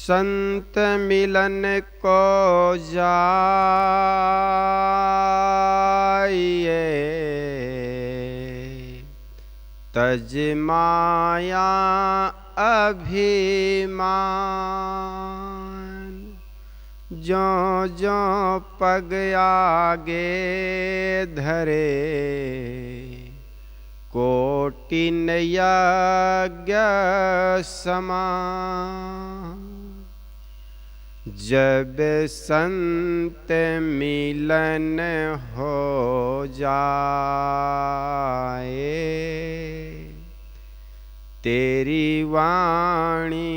संत मिलन को जाइए, तज माया अभिमान। जो जो पग आगे धरे, कोटिन यज्ञ समान। जब संत मिलन हो जाए, तेरी वाणी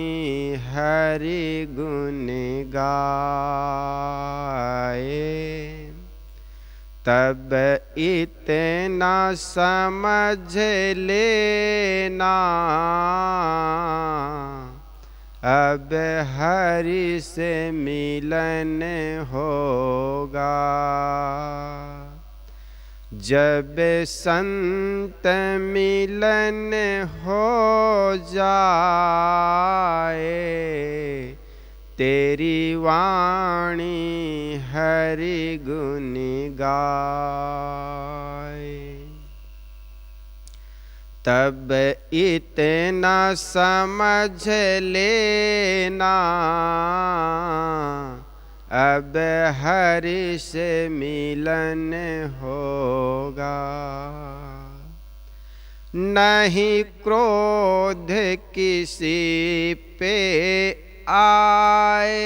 हरि गुण गाए। तब इतना समझ लेना, अब हरि से मिलन होगा। जब संत मिलन हो जाए, तेरी वाणी हरि गुण गाए। तब इतना समझ लेना, अब हरि से मिलन होगा। नहीं क्रोध किसी पे आए,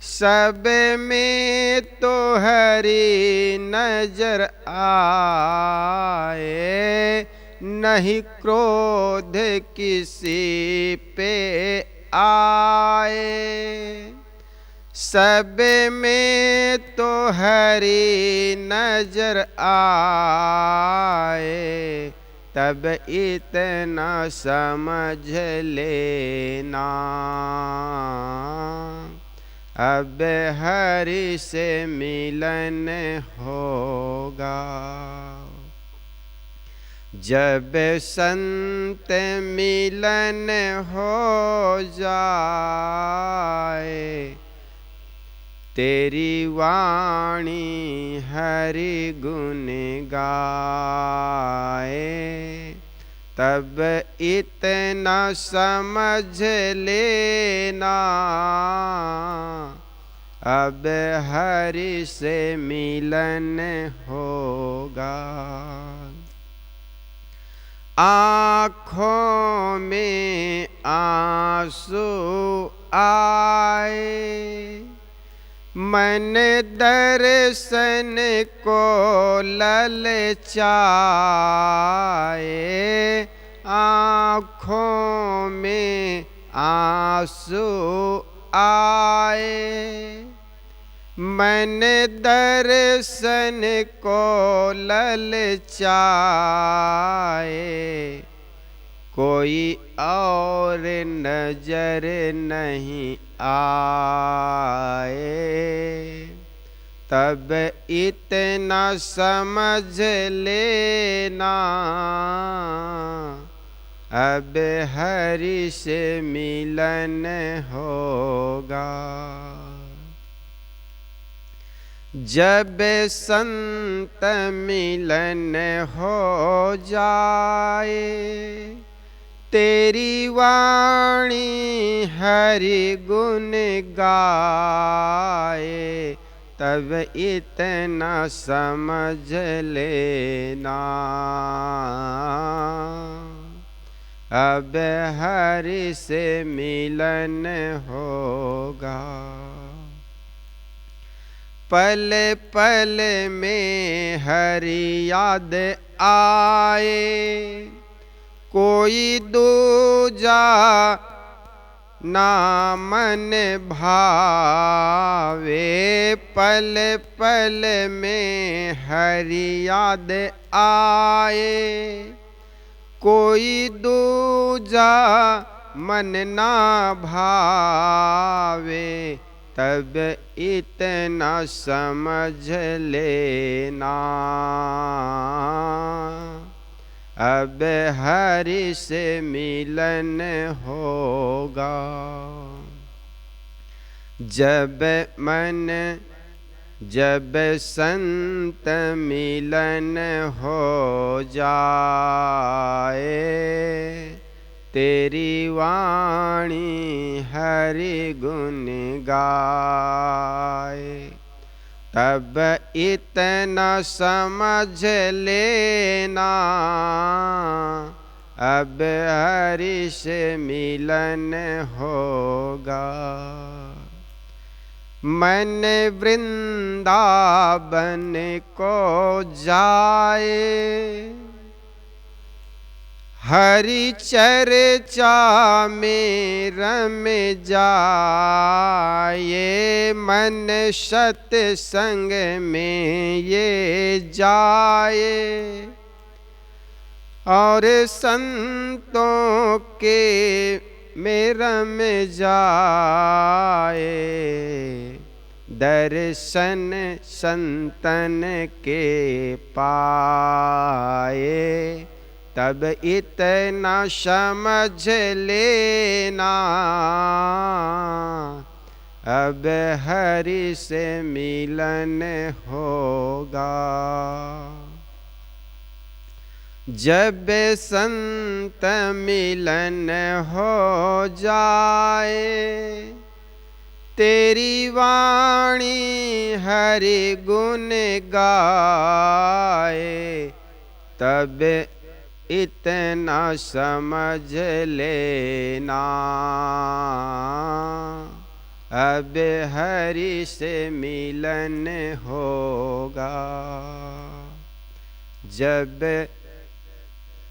सब में तो हरि नजर आए। नहीं क्रोध किसी पे आए, सब में तो हरि नजर आए। तब इतना समझ लेना, अब हरि से मिलन होगा। जब संत मिलन हो जाए, तेरी वाणी हरि गुण गाए। तब इतना समझ लेना, अब हरि से मिलन होगा। आँखों में आंसू आए, मन दर्शन को ललचाए। आँखों में आंसू आए, मन दर्शन को ललचाए। कोई और नजर नहीं आए, तब इतना समझ लेना, अब हरि से मिलन होगा। जब संत मिलन हो जाए, तेरी वाणी हरि गुण गाए। तब इतना समझ लेना, अब हरि से मिलन होगा। पल पल में हरि याद आए, कोई दूजा ना मन भावे। पल पल में हरि याद आए, कोई दूजा मन ना भावे। तब इतना समझ लेना, अब हरि से मिलन होगा। जब संत मिलन हो जाए, तेरी वाणी हरि गुण गाए। तब इतना समझ लेना, अब हरि से मिलन होगा। मन वृंदावन को जाए, हरि चर्चा में रम जाए। मन सत्संग में ये जाए, और संतों के में रम जाए। दर्शन संतन के पाए, तब इतना समझ लेना, अब हरि से मिलन होगा। जब संत मिलन हो जाए, तेरी वाणी हरि गुण गाए। तब इतना समझ लेना, अब हरि से मिलन होगा।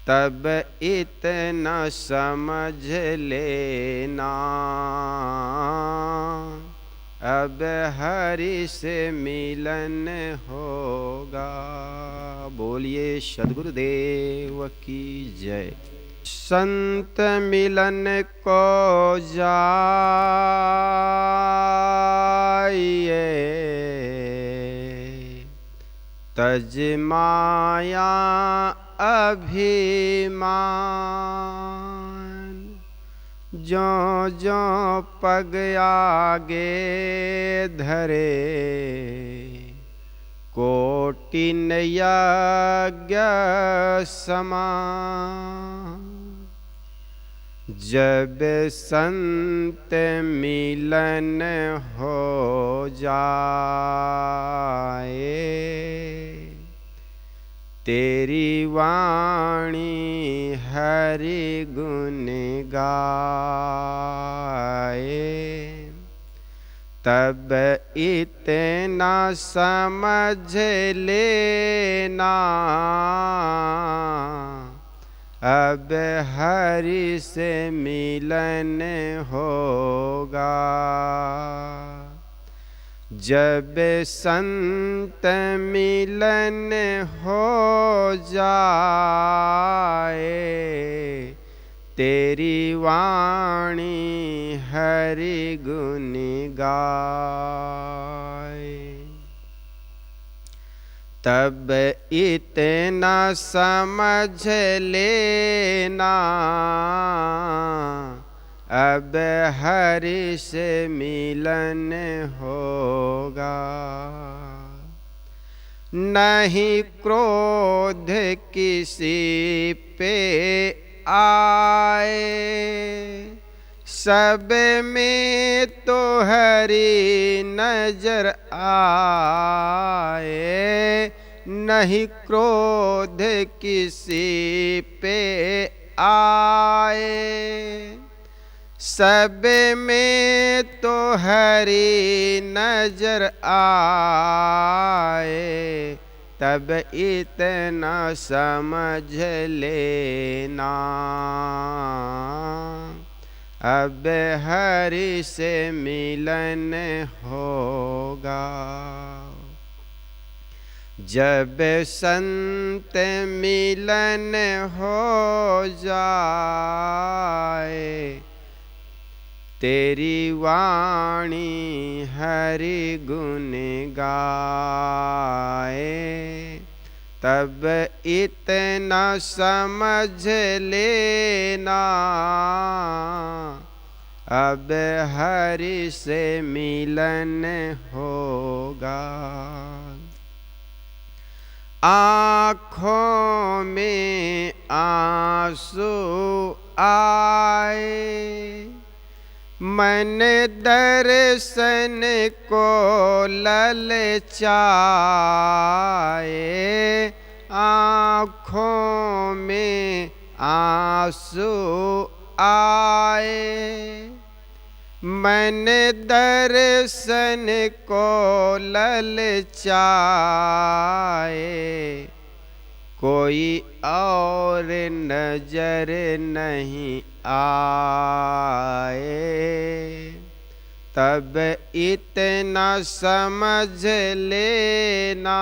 तब इतना समझ लेना, अब हरि से मिलन होगा। बोलिए सद्गुरुदेव की जय। संत मिलन को जाइए, तज माया अभिमान। जो जो पग आगे धरे, कोटिन यज्ञ समान। जब संत मिलन हो जाए, तेरी वाणी हरि गुण गाए। तब इतना समझ लेना, अब हरि से मिलन होगा। जब संत मिलन हो जाए, तेरी वाणी हरि गुण गाए। तब इतना समझ लेना, अब हरि से मिलन होगा। नहीं क्रोध किसी पे आए, सब में तो हरि नजर आए। नहीं क्रोध किसी पे आए, सब में तो हरि नजर आए। तब इतना समझ लेना, अब हरि से मिलन होगा। जब संत मिलन हो जाए, तेरी वाणी हरि गुण गाए। तब इतना समझ लेना, अब हरि से मिलन होगा। आँखों में आंसू आए, मन दर्शन को ललचाए। आँखों में आंसू आए, मन दर्शन को ललचाए। कोई और नजर नहीं आए, तब इतना समझ लेना,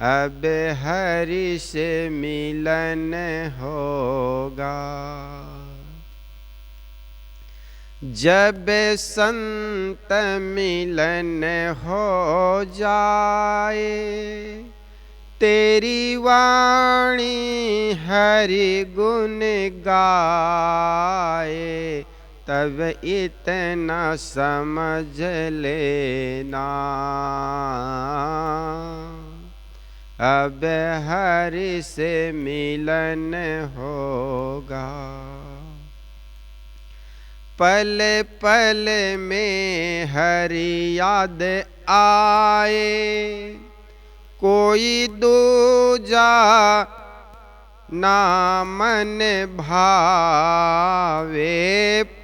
अब हरि से मिलन होगा। जब संत मिलन हो जाए, तेरी वाणी हरि गुण गाए। तब इतना समझ लेना, अब हरि से मिलन होगा। पल पल में हरि याद आए, कोई दूजा ना मन भावे।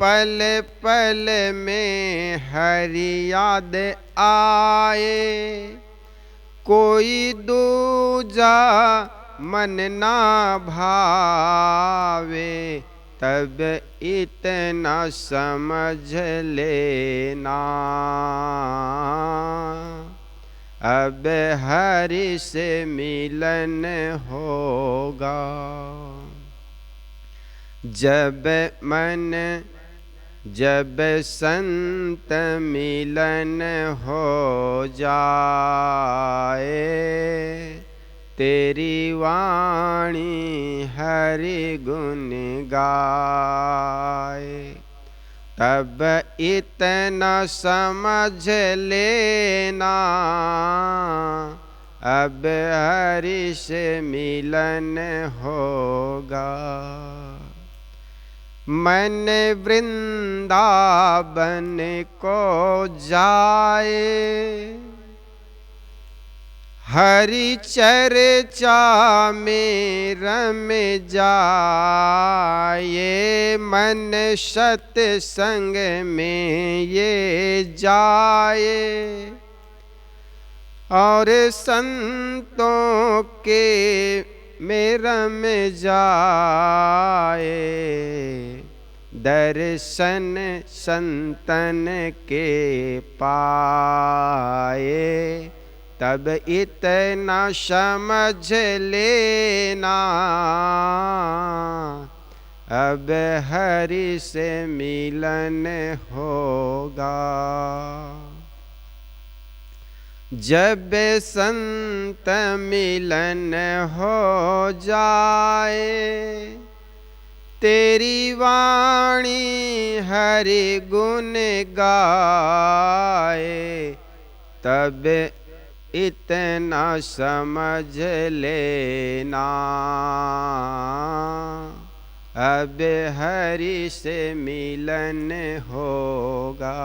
पल पल में हरि याद आए, कोई दूजा मन ना भावे। तब इतना समझ लेना, अब हरि से मिलन होगा। जब संत मिलन हो जाए, तेरी वाणी हरि गुण गाए। तब इतना समझ लेना, अब हरि से मिलन होगा। मन वृंदावन को जाए, हरि चर्चा में रम जाए। मन सत्संग में ये जाए, और संतों के में रम जाए। दर्शन संतन के पाए, तब इतना समझ लेना, अब हरि से मिलन होगा। जब संत मिलन हो जाए, तेरी वाणी हरि गुण गाए। तब इतना समझ लेना, अब हरि से मिलन होगा।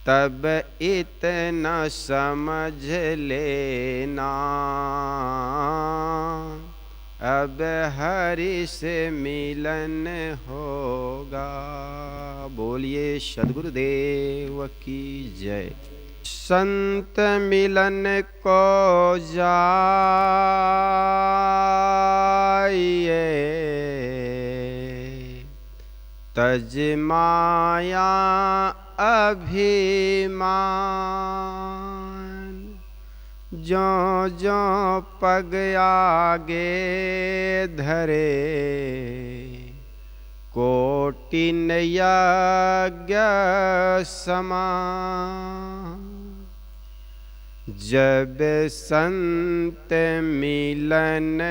तब इतना समझ लेना, अब हरि से मिलन होगा। बोलिए सद्गुरुदेव की जय। संत मिलन को जाइए, तज माया अभिमान। जो जो पग आगे धरे, को कोटिन यज्ञ समान। जब संत मिलन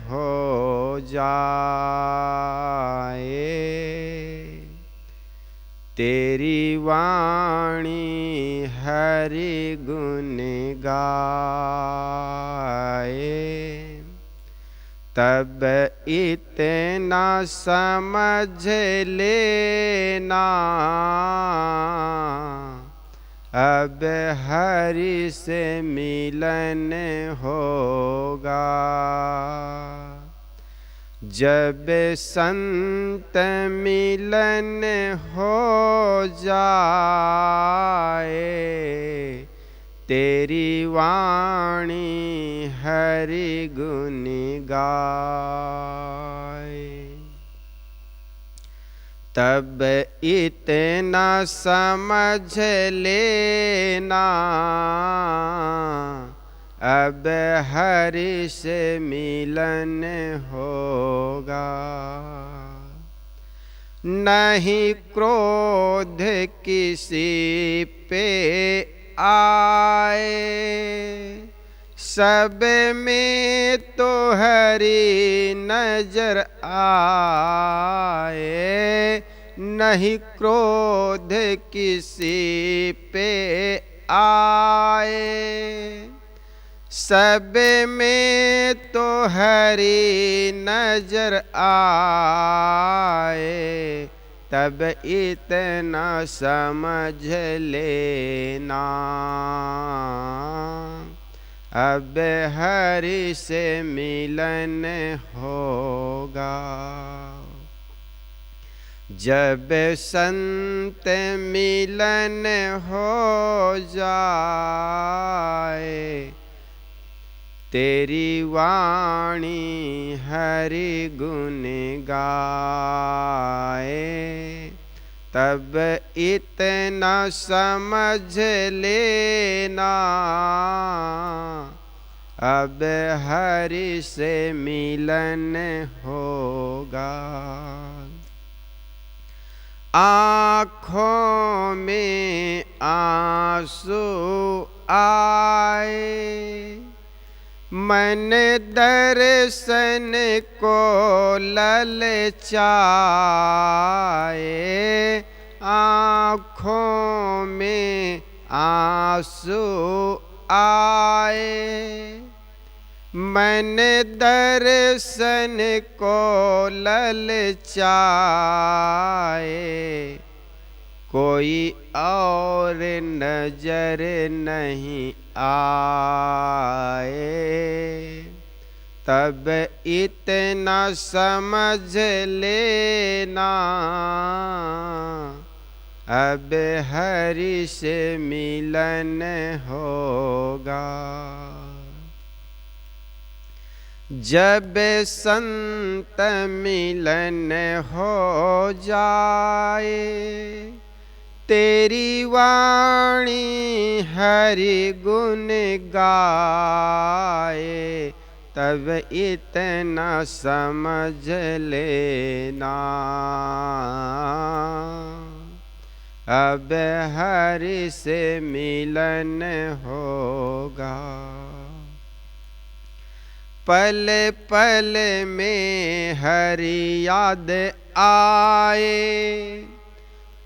हो जाए, तेरी वाणी हरि गुण गाए। तब इतना समझ लेना, अब हरि से मिलन होगा। जब संत मिलन हो जाए, तेरी वाणी हरि गुण गाए। तब इतना समझ लेना, अब हरि से मिलन होगा। नहीं क्रोध किसी पे आए, सब में तो हरि नजर आए। नहीं क्रोध किसी पे आए, सब में तो हरि नजर आए। तब इतना समझ लेना, अब हरि से मिलन होगा। जब संत मिलन हो जाए, तेरी वाणी हरि गुण गाए। तब इतना समझ लेना, अब हरि से मिलन होगा। आँखों में आंसू आए, मन दर्शन को ललचाए। आँखों में आंसू आए, मन दर्शन को ललचाए। कोई और नजर नहीं आए, तब इतना समझ लेना, अब हरि से मिलन होगा। जब संत मिलन हो जाए, तेरी वाणी हरि गुण गाए। तब इतना समझ लेना, अब हरि से मिलन होगा। पल पल में हरि याद आए,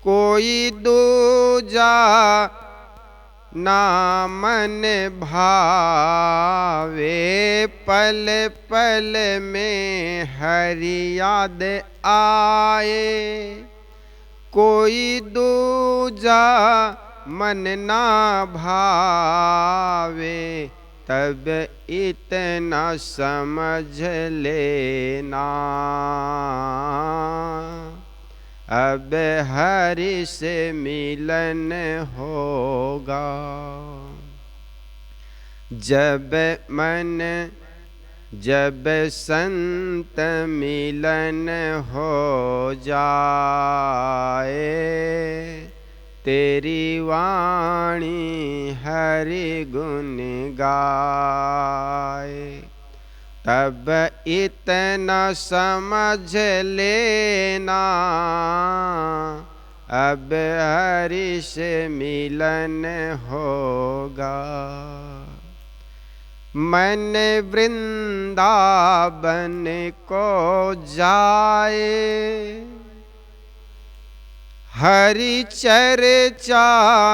कोई दूजा ना मन भावे। पल पल में हरि याद आए, कोई दूजा मन ना भावे। तब इतना समझ लेना, अब हरि से मिलन होगा। जब संत मिलन हो जाए, तेरी वाणी हरि गुण गाए। तब इतना समझ लेना अब हरि से मिलन होगा। मन वृंदावन को जाए, हरि चर्चा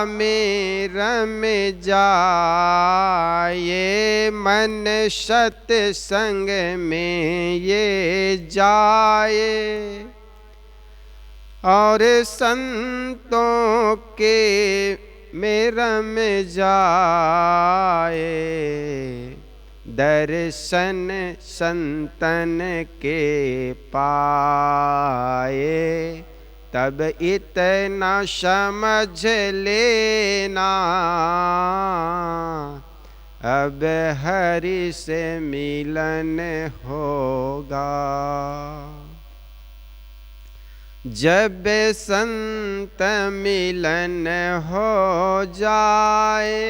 में रम जाए। मन सत्संग में ये जाए, और संतों के में रम जाए। दर्शन संतन के पाए, तब इतना समझ लेना अब हरि से मिलन होगा। जब संत मिलन हो जाए,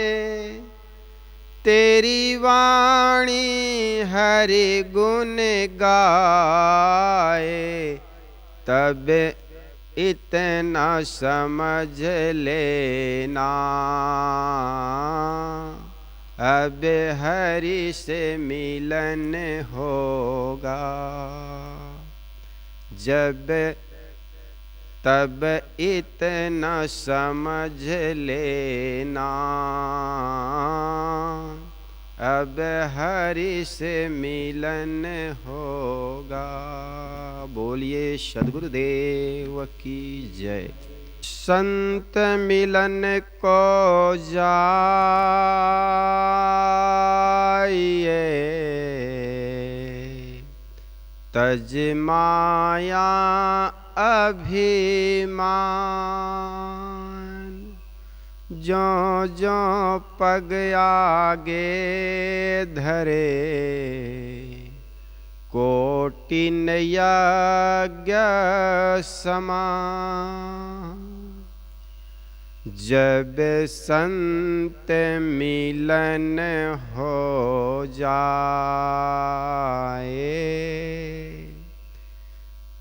तेरी वाणी हरि गुण गाए। तब इतना समझ लेना अब हरि से मिलन होगा। तब इतना समझ लेना अब हरि से मिलन होगा। बोलिए सद्गुरुदेव की जय। संत मिलन को जाइए, तज माया अभिमान। जो जो पग आगे धरे, कोटिन यज्ञ समान। जब संत मिलन हो जाए,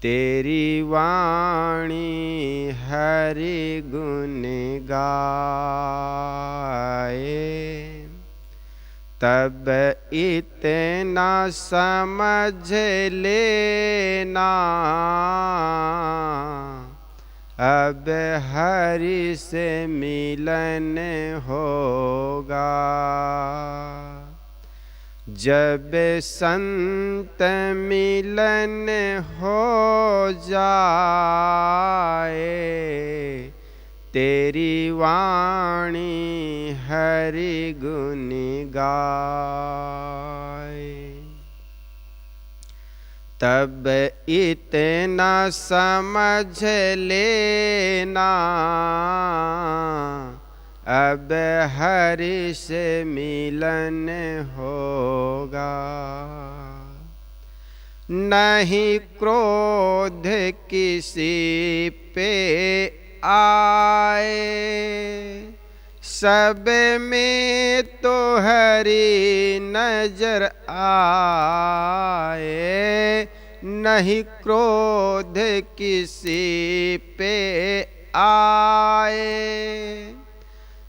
तेरी वाणी हरि गुण गाए। तब इतना समझ लेना अब हरि से मिलन होगा। जब संत मिलन हो जाए, तेरी वाणी हरि गुण गाए। तब इतना समझ लेना अब हरि से मिलन होगा। नहीं क्रोध किसी पे आए, सब में तो हरि नजर आए। नहीं क्रोध किसी पे आए,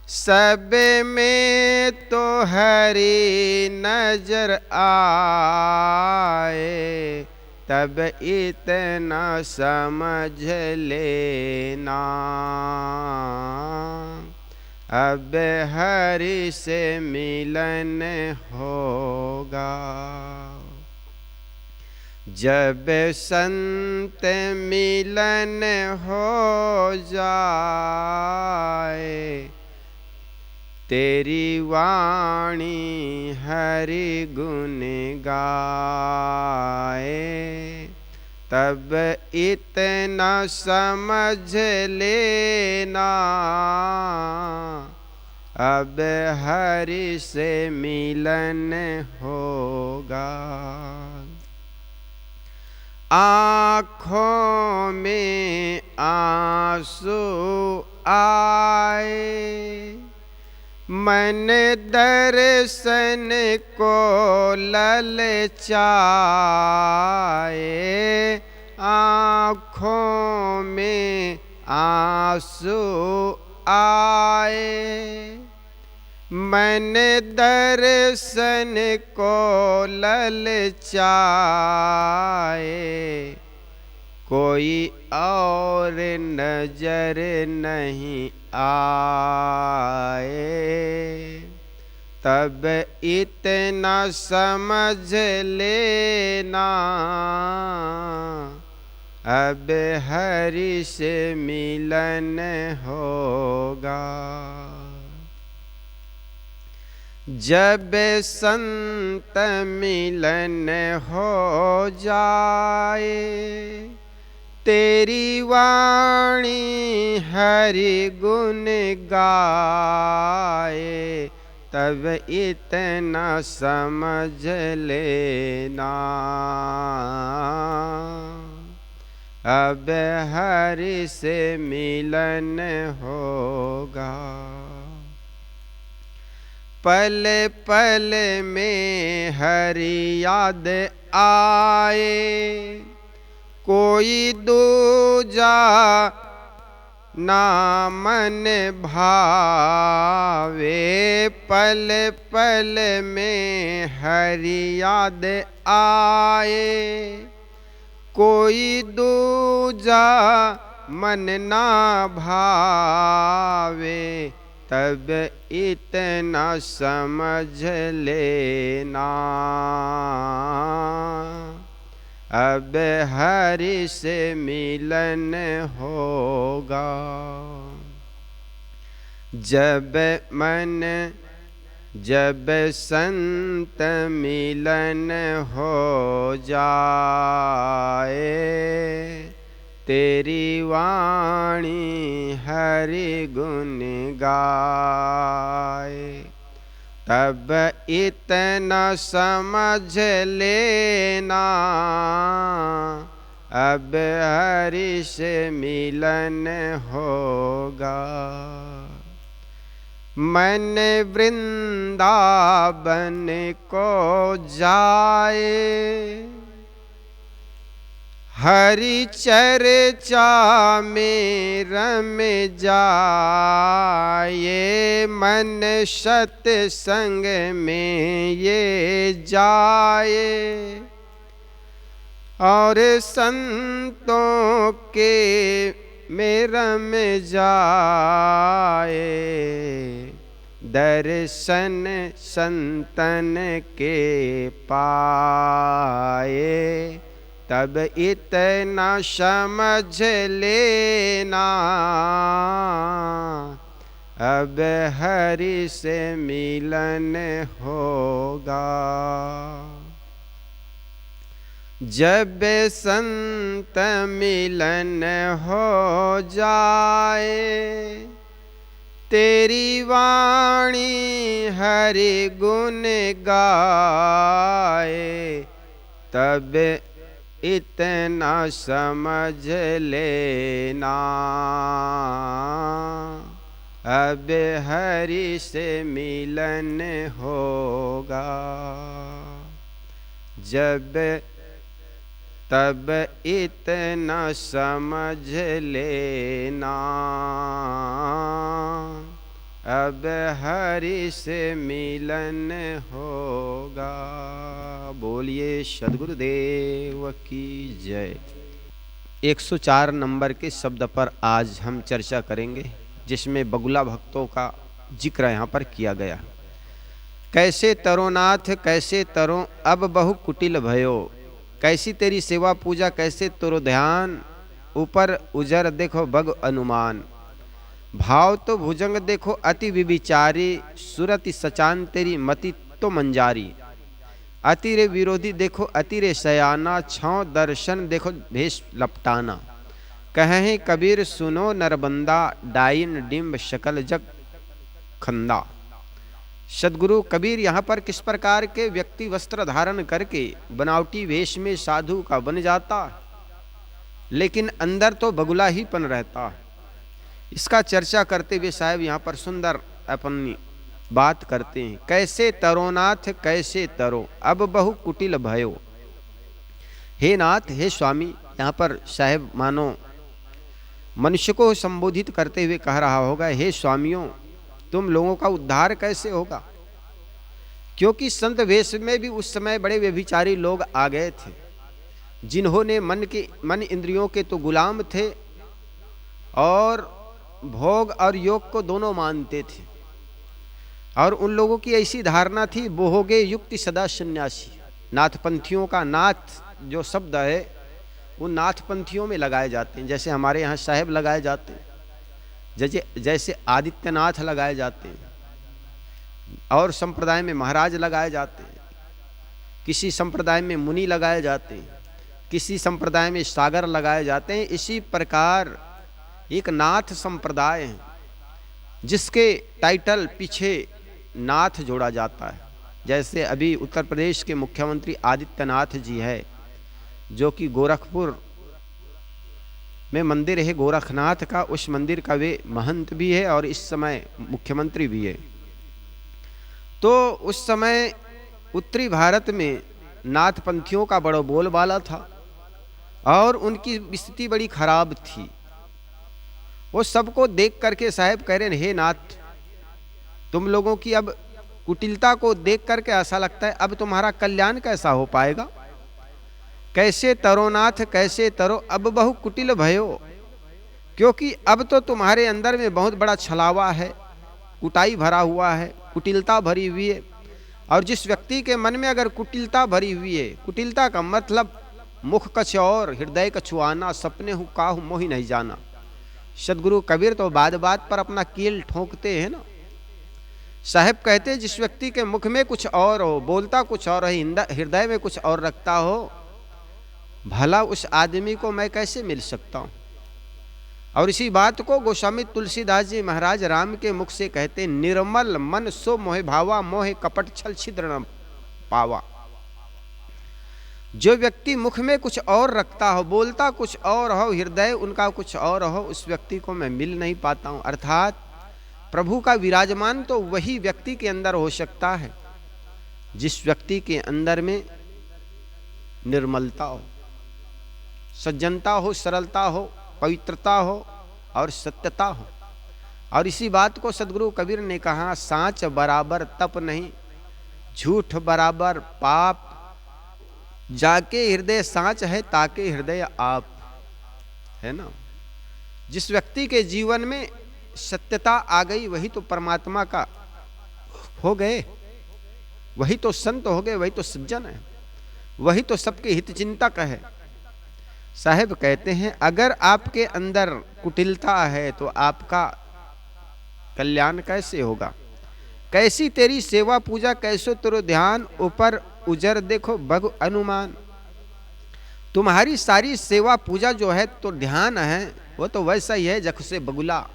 सब में तो हरि नजर आए। तब इतना समझ लेना अब हरि से मिलन होगा। जब संत मिलन हो जाए, तेरी वाणी हरि गुण गाए। तब इतना समझ लेना अब हरि से मिलन होगा। आँखों में आंसू आए, मन दर्शन को ललचाए, आँखों में आंसू आए। मन दर्शन को ललचाए, कोई और नजर नहीं आए। तब इतना समझ लेना, अब हरि से मिलन होगा। जब संत मिलन हो जाए, तेरी वाणी हरि गुण गाए, तब इतना समझ लेना, अब हरि से मिलन होगा। पल पल में हरि याद आए, कोई दूजा ना मन भावे। पल पल में हरि याद आए, कोई दूजा मन ना भावे। तब इतना समझ लेना, अब हरि से मिलन होगा। जब संत मिलन हो जाए, तेरी वाणी हरि गुण गाए, तब इतना समझ लेना, अब हरि से मिलन होगा। मन वृंदावन को जाए, हरि चर्चा में रम जाए। मन सत्संग में ये जाए, और संतों के में रम जाए। दर्शन संतन के पाए, तब इतना समझ लेना, अब हरि से मिलन होगा। जब संत मिलन हो जाए, तेरी वाणी हरि गुण गाए, तब इतना समझ लेना, अब हरि से मिलन होगा। तब इतना समझ लेना, अब हरि से मिलन होगा। बोलिए सद्गुरुदेव की जय। 104 नंबर के शब्द पर आज हम चर्चा करेंगे, जिसमें बगुला भक्तों का जिक्र यहाँ पर किया गया। कैसे तरो नाथ कैसे तरो अब बहु कुटिल भयो, कैसी तेरी सेवा पूजा कैसे तोरो ध्यान, ऊपर उजर देखो बग अनुमान। भाव तो भुजंग देखो अति विविचारी, सुरति सचान तेरी मति तो मंजारी। अति रे विरोधी देखो अति रे सयाना, छाँव दर्शन देखो भेष लपटाना। कहें कबीर सुनो नरबंदा, डाइन डिम्ब शकल जग खंदा। सदगुरु कबीर यहाँ पर किस प्रकार के व्यक्ति वस्त्र धारण करके बनावटी वेश में साधु का बन जाता, लेकिन अंदर तो बगुला ही पन रहता। इसका चर्चा करते हुए साहब यहाँ पर सुंदर अपनी बात करते हैं। कैसे तरो नाथ कैसे तरो, अब बहु कुटिल भयो। हे नाथ, हे स्वामी, यहाँ पर साहेब मानो मनुष्य को संबोधित करते हुए कह रहा होगा, हे स्वामियों, तुम लोगों का उद्धार कैसे होगा? क्योंकि संत वेश में भी उस समय बड़े व्यभिचारी लोग आ गए थे, जिन्होंने मन इंद्रियों के तो गुलाम थे और भोग और योग को दोनों मानते थे। और उन लोगों की ऐसी धारणा थी, बोहोगे युक्ति सदा सन्यासी। नाथपंथियों का नाथ जो शब्द है वो नाथपंथियों में लगाए जाते हैं। जैसे हमारे यहाँ साहेब लगाए जाते हैं, जैसे आदित्यनाथ लगाए जाते हैं, और संप्रदाय में महाराज लगाए जाते हैं, किसी संप्रदाय में मुनि लगाए जाते हैं, किसी संप्रदाय में सागर लगाए जाते हैं। इसी प्रकार एक नाथ संप्रदाय है जिसके टाइटल पीछे नाथ जोड़ा जाता है। जैसे अभी उत्तर प्रदेश के मुख्यमंत्री आदित्यनाथ जी है, जो कि गोरखपुर में मंदिर है गोरखनाथ का, उस मंदिर का वे महंत भी है और इस समय मुख्यमंत्री भी है। तो उस समय उत्तरी भारत में नाथपंथियों का बड़ा बोलबाला था और उनकी स्थिति बड़ी खराब थी। वो सबको देख करके साहब कह रहे हैं, हे नाथ, तुम लोगों की अब कुटिलता को देख करके ऐसा लगता है अब तुम्हारा कल्याण कैसा हो पाएगा। कैसे तरो नाथ कैसे तरो, अब बहु कुटिल भयो। क्योंकि अब तो तुम्हारे अंदर में बहुत बड़ा छलावा है, कुटाई भरा हुआ है, कुटिलता भरी हुई है। और जिस व्यक्ति के मन में अगर कुटिलता भरी हुई है, कुटिलता का मतलब मुख कछ और हृदय कछुआना, सपने हूँ काहू मोहि नहीं जाना। सदगुरु कबीर तो बात बात पर अपना कील ठोंकते हैं ना। साहब कहते जिस व्यक्ति के मुख में कुछ और हो, बोलता कुछ और है, हृदय में कुछ और रखता हो, भला उस आदमी को मैं कैसे मिल सकता हूँ। और इसी बात को गोस्वामी तुलसीदास जी महाराज राम के मुख से कहते, निर्मल मन सो मोहे भावा, मोहे कपट छल छिद्र न पावा। जो व्यक्ति मुख में कुछ और रखता हो, बोलता कुछ और हो, हृदय उनका कुछ और हो, उस व्यक्ति को मैं मिल नहीं पाता हूँ। अर्थात प्रभु का विराजमान तो वही व्यक्ति के अंदर हो सकता है जिस व्यक्ति के अंदर में निर्मलता हो, सज्जनता हो, सरलता हो, पवित्रता हो और सत्यता हो। और इसी बात को सदगुरु कबीर ने कहा, सांच बराबर तप नहीं, झूठ बराबर पाप, जाके हृदय सांच है ताके हृदय आप। है ना। जिस व्यक्ति के जीवन में सत्यता आ गई वही तो परमात्मा का हो गए, वही तो संत हो गए, वही तो सज्जन है, वही तो सबके हित चिंतक है। साहब कहते हैं अगर आपके अंदर कुटिलता है तो आपका कल्याण कैसे होगा। कैसी तेरी सेवा पूजा कैसो तेरो ध्यान, ऊपर उजर देखो बग अनुमान। तुम्हारी सारी सेवा पूजा जो है तो ध्यान है वो तो वैसा ही है जख से बगुला,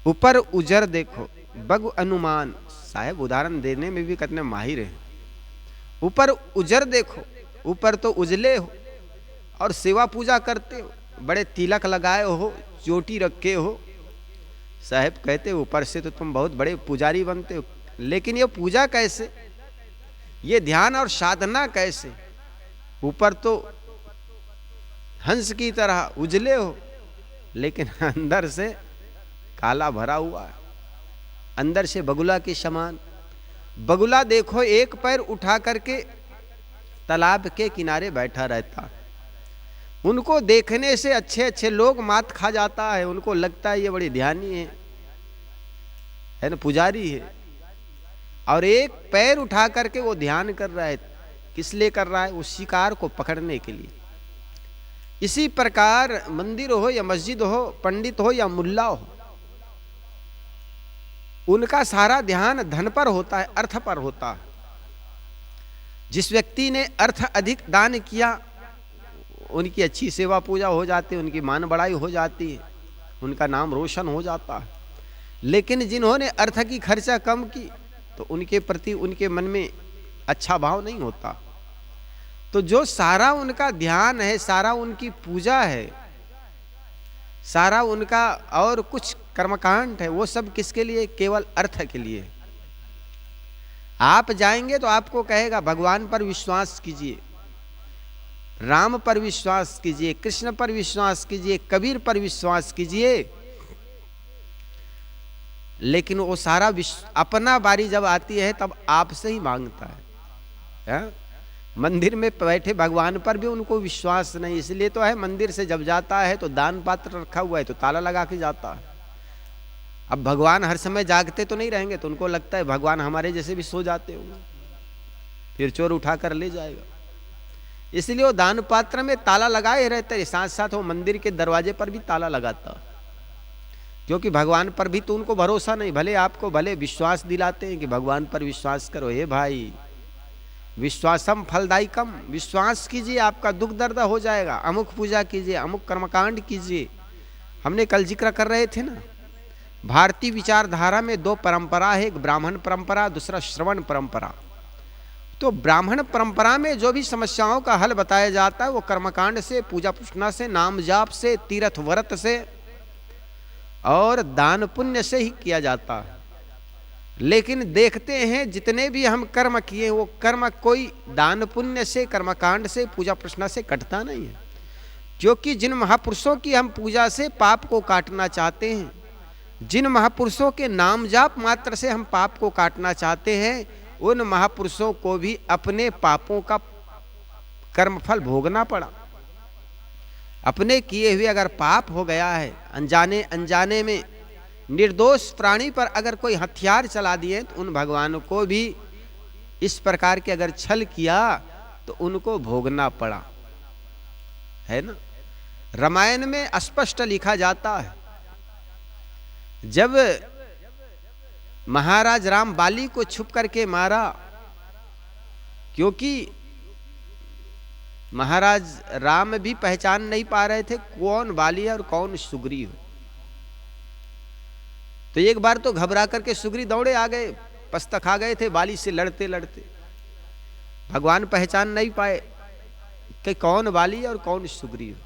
ऊपर उजर देखो बग अनुमान। साहब उदाहरण देने में भी कितने माहिर हैं। ऊपर उजर देखो, ऊपर तो उजले हो और सेवा पूजा करते हो, बड़े तिलक लगाए हो, चोटी रखे हो। साहब कहते ऊपर से तो तुम बहुत बड़े पुजारी बनते हो, लेकिन ये पूजा कैसे, ये ध्यान और साधना कैसे। ऊपर तो हंस की तरह उजले हो लेकिन अंदर से काला भरा हुआ है, अंदर से बगुला के समान। बगुला देखो एक पैर उठा करके तालाब के किनारे बैठा रहता है, उनको देखने से अच्छे अच्छे लोग मात खा जाता है, उनको लगता है ये बड़ी ध्यानी है ना, पुजारी है। और एक पैर उठा करके वो ध्यान कर रहा है, किस लिए कर रहा है, उस शिकार को पकड़ने के लिए। इसी प्रकार मंदिर हो या मस्जिद हो, पंडित हो या मुल्ला हो, उनका सारा ध्यान धन पर होता है, अर्थ पर होता है। जिस व्यक्ति ने अर्थ अधिक दान किया उनकी अच्छी सेवा पूजा हो जाती है, उनकी मान बढ़ाई हो जाती है, उनका नाम रोशन हो जाता है। लेकिन जिन्होंने अर्थ की खर्चा कम की तो उनके प्रति उनके मन में अच्छा भाव नहीं होता। तो जो सारा उनका ध्यान है, सारा उनकी पूजा है, सारा उनका और कुछ कर्मकांड है, वो सब किसके लिए, केवल अर्थ के लिए। आप जाएंगे तो आपको कहेगा भगवान पर विश्वास कीजिए, राम पर विश्वास कीजिए, कृष्ण पर विश्वास कीजिए, कबीर पर विश्वास कीजिए। लेकिन वो सारा अपना बारी जब आती है तब आपसे ही मांगता है? मंदिर में बैठे भगवान पर भी उनको विश्वास नहीं, इसलिए तो है मंदिर से जब जाता है तो दान पात्र रखा हुआ है तो ताला लगा के जाता है। अब भगवान हर समय जागते तो नहीं रहेंगे, तो उनको लगता है भगवान हमारे जैसे भी सो जाते होंगे, फिर चोर उठा कर ले जाएगा, इसलिए वो दान पात्र में ताला लगाए रहते, साथ साथ वो मंदिर के दरवाजे पर भी ताला लगाता, क्योंकि भगवान पर भी तो उनको भरोसा नहीं। भले आपको भले विश्वास दिलाते हैं कि भगवान पर विश्वास करो, हे भाई विश्वासम फलदायकम, विश्वास कीजिए आपका दुख दर्द हो जाएगा, अमुक पूजा कीजिए, अमुक कर्मकांड कीजिए। हमने कल जिक्र कर रहे थे ना, भारतीय विचारधारा में दो परंपरा है, एक ब्राह्मण परंपरा, दूसरा श्रवण परंपरा। तो ब्राह्मण परंपरा में जो भी समस्याओं का हल बताया जाता है वो कर्मकांड से, पूजा पूजना से, नाम जाप से, तीर्थ व्रत से और दान पुण्य से ही किया जाता है। लेकिन देखते हैं जितने भी हम कर्म किए वो कर्म कोई दान पुण्य से, कर्मकांड से, पूजा प्रश्न से कटता नहीं है, क्योंकि जिन महापुरुषों की हम पूजा से पाप को काटना चाहते हैं, जिन महापुरुषों के नाम जाप मात्र से हम पाप को काटना चाहते हैं, उन महापुरुषों को भी अपने पापों का कर्मफल भोगना पड़ा। अपने किए हुए अगर पाप हो गया है, अनजाने अनजाने में निर्दोष प्राणी पर अगर कोई हथियार चला दिए, तो उन भगवान को भी इस प्रकार के अगर छल किया तो उनको भोगना पड़ा, है ना। रामायण में स्पष्ट लिखा जाता है, जब महाराज राम बाली को छुप करके मारा, क्योंकि महाराज राम भी पहचान नहीं पा रहे थे कौन बाली है और कौन सुग्रीव। तो एक बार तो घबरा करके सुग्रीव दौड़े आ गए, पस्त खा गए थे बाली से लड़ते लड़ते, भगवान पहचान नहीं पाए कि कौन बाली और कौन सुग्रीव।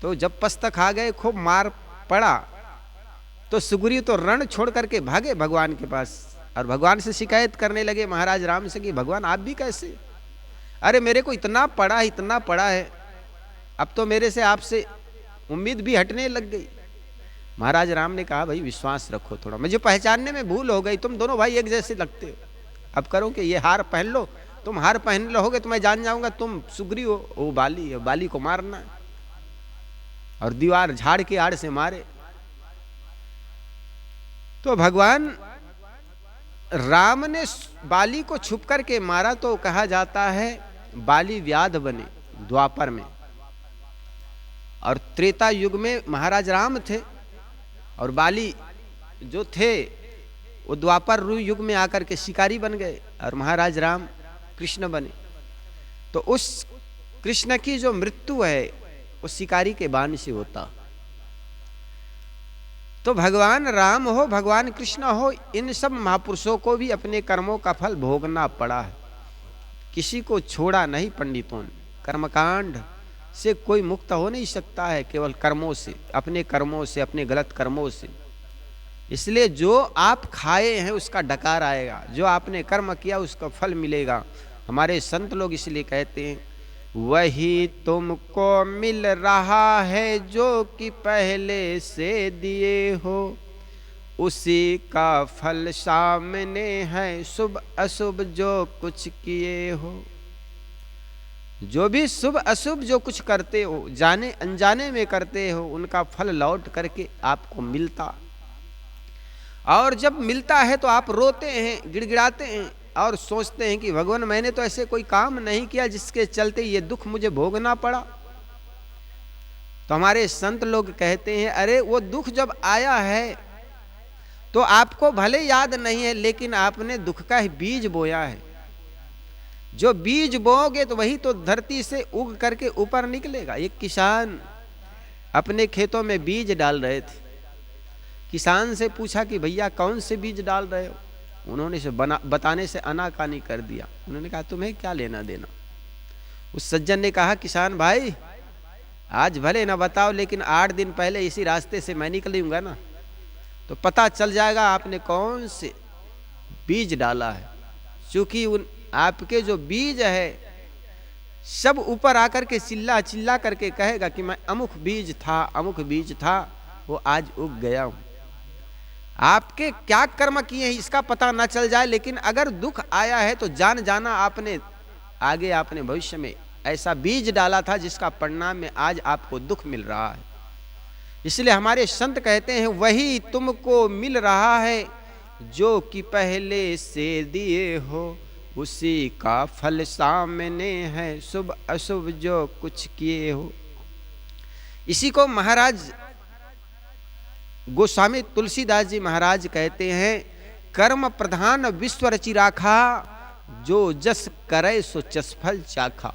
तो जब पस्त खा गए, खूब मार पड़ा, तो सुग्रीव तो रण छोड़ करके भागे भगवान के पास और भगवान से शिकायत करने लगे महाराज राम से कि भगवान आप भी कैसे, अरे मेरे को इतना पड़ा है, अब तो मेरे से आपसे उम्मीद भी हटने लग गई। महाराज राम ने कहा भाई विश्वास रखो थोड़ा, मुझे पहचानने में भूल हो गई, तुम दोनों भाई एक जैसे लगते हो, अब करो कि ये हार पहन लो, तुम हार पहन लोगे तो मैं जान जाऊंगा तुम सुग्रीव हो, वो बाली है, बाली को मारना है। और दीवार झाड़ के आड़ से मारे। तो भगवान राम ने बाली को छुप करके मारा, तो कहा जाता है बाली व्याध बने द्वापर में, और त्रेता युग में महाराज राम थे और बाली जो थे वो द्वापर युग में आकर के शिकारी बन गए और महाराज राम कृष्ण बने। तो उस कृष्ण की जो मृत्यु है वो शिकारी के बाण से होता। तो भगवान राम हो, भगवान कृष्ण हो, इन सब महापुरुषों को भी अपने कर्मों का फल भोगना पड़ा है, किसी को छोड़ा नहीं पंडितों ने। कर्मकांड से कोई मुक्त हो नहीं सकता है, केवल कर्मों से, अपने कर्मों से, अपने गलत कर्मों से। इसलिए जो आप खाए हैं उसका डकार आएगा, जो आपने कर्म किया उसका फल मिलेगा। हमारे संत लोग इसलिए कहते हैं वही तुमको मिल रहा है जो कि पहले से दिए हो, उसी का फल सामने है, शुभ अशुभ जो कुछ किए हो। जो भी शुभ अशुभ जो कुछ करते हो, जाने अनजाने में करते हो, उनका फल लौट करके आपको मिलता। और जब मिलता है तो आप रोते हैं, गिड़गिड़ाते हैं और सोचते हैं कि भगवान मैंने तो ऐसे कोई काम नहीं किया जिसके चलते ये दुख मुझे भोगना पड़ा। तो हमारे संत लोग कहते हैं अरे वो दुख जब आया है तो आपको भले याद नहीं है, लेकिन आपने दुख का ही बीज बोया है। जो बीज बोओगे तो वही तो धरती से उग करके ऊपर निकलेगा। एक किसान अपने खेतों में बीज डाल रहे थे, किसान से पूछा कि भैया कौन से बीज डाल रहे हो? उन्होंने से बताने से आनाकानी कर दिया। उन्होंने कहा तुम्हें क्या लेना देना। उस सज्जन ने कहा किसान भाई आज भले ना बताओ, लेकिन 8 दिन पहले इसी रास्ते से मैं निकलूंगा ना, तो पता चल जाएगा आपने कौन से बीज डाला है। क्योंकि उन आपके जो बीज है सब ऊपर आकर के चिल्ला चिल्ला करके कहेगा कि मैं अमुक बीज था, अमुक बीज था, वो आज उग गया हूं। आपके क्या कर्म किए हैं इसका पता ना चल जाए, लेकिन अगर दुख आया है तो जान जाना आपने आगे आपने भविष्य में ऐसा बीज डाला था जिसका परिणाम में आज आपको दुख मिल रहा है। इसलिए हमारे संत कहते हैं वही तुमको मिल रहा है जो कि पहले से दिए हो, उसी का फल सामने है, शुभ अशुभ जो कुछ किए हो। इसी को महाराज गोस्वामी तुलसीदास जी महाराज कहते हैं कर्म प्रधान विश्व रचि राखा, जो जस करे सो चसफल चाखा।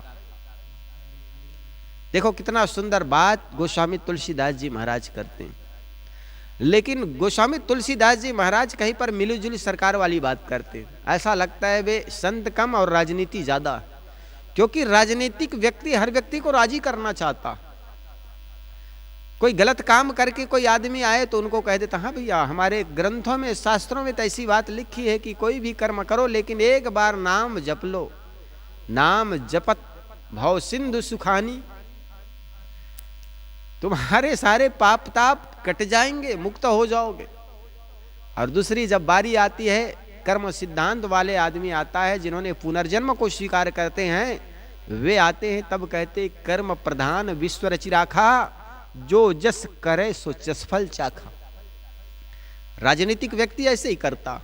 देखो कितना सुंदर बात गोस्वामी तुलसीदास जी महाराज करते हैं। लेकिन गोस्वामी तुलसीदास जी महाराज कहीं पर मिलीजुली सरकार वाली बात करते हैं। ऐसा लगता है वे संत कम और राजनीति ज्यादा, क्योंकि राजनीतिक व्यक्ति हर व्यक्ति को राजी करना चाहता। कोई गलत काम करके कोई आदमी आए तो उनको कह देता हाँ भैया हमारे ग्रंथों में शास्त्रों में तो ऐसी बात लिखी है कि कोई भी कर्म करो लेकिन एक बार नाम जप लो, नाम जपत भव सिंधु सुखानी, तुम्हारे सारे पाप ताप कट जाएंगे, मुक्त हो जाओगे। और दूसरी जब बारी आती है कर्म सिद्धांत वाले आदमी आता है जिन्होंने पुनर्जन्म को स्वीकार करते हैं, वे आते हैं तब कहते कर्म प्रधान विश्व रचि राखा, जो जस करे सो चसफल चाखा। राजनीतिक व्यक्ति ऐसे ही करता,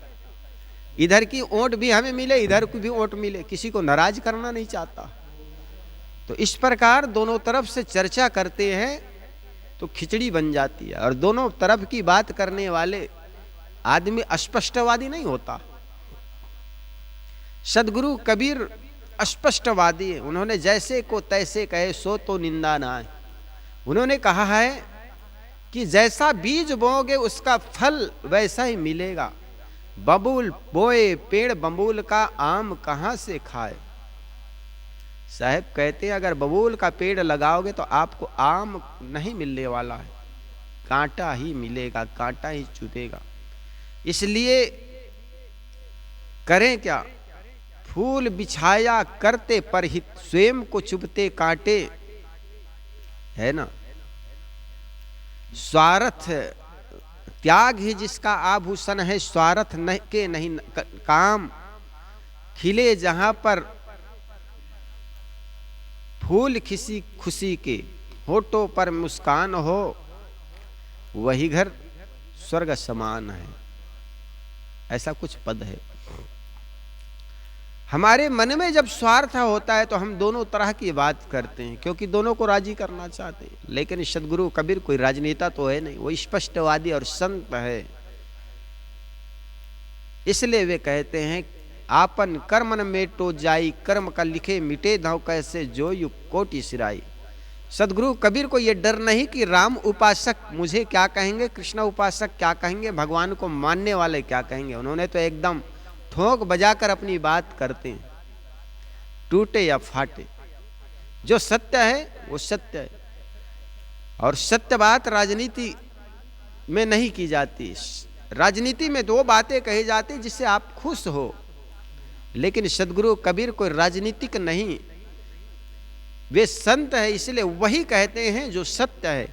इधर की वोट भी हमें मिले इधर की भी वोट मिले, किसी को नाराज करना नहीं चाहता। तो इस प्रकार दोनों तरफ से चर्चा करते हैं तो खिचड़ी बन जाती है। और दोनों तरफ की बात करने वाले आदमी अस्पष्टवादी नहीं होता। सदगुरु कबीर अस्पष्टवादी है, उन्होंने जैसे को तैसे कहे सो तो निंदा ना है। उन्होंने कहा है कि जैसा बीज बोओगे उसका फल वैसा ही मिलेगा। बबूल बोए पेड़ बबूल का, आम कहां से खाए। साहब कहते हैं अगर बबूल का पेड़ लगाओगे तो आपको आम नहीं मिलने वाला है, कांटा ही मिलेगा, कांटा ही चुभेगा। इसलिए करें क्या, फूल बिछाया करते परहित, स्वयं को चुभते कांटे, है ना। स्वार्थ त्याग ही जिसका आभूषण है, स्वार्थ नहीं के नहीं काम, खिले जहां पर फूल किसी खुशी के, होठों पर मुस्कान हो, वही घर स्वर्ग समान है। ऐसा कुछ पद है। हमारे मन में जब स्वार्थ होता है तो हम दोनों तरह की बात करते हैं, क्योंकि दोनों को राजी करना चाहते हैं। लेकिन सदगुरु कबीर कोई राजनेता तो है नहीं, वो स्पष्टवादी और संत है। इसलिए वे कहते हैं आपन कर्मन मेटो जाई, कर्म का लिखे मिटे धाव कैसे जो यु कोटि सिराई। सदगुरु कबीर को यह डर नहीं कि राम उपासक मुझे क्या कहेंगे, कृष्ण उपासक क्या कहेंगे, भगवान को मानने वाले क्या कहेंगे। उन्होंने तो एकदम ठोक बजाकर अपनी बात करते हैं, टूटे या फाटे। जो सत्य है वो सत्य है, और सत्य बात राजनीति में नहीं की जाती। राजनीति में दो बातें कही जाती जिससे आप खुश हो, लेकिन सदगुरु कबीर कोई राजनीतिक नहीं, वे संत है। इसलिए वही कहते हैं जो सत्य है।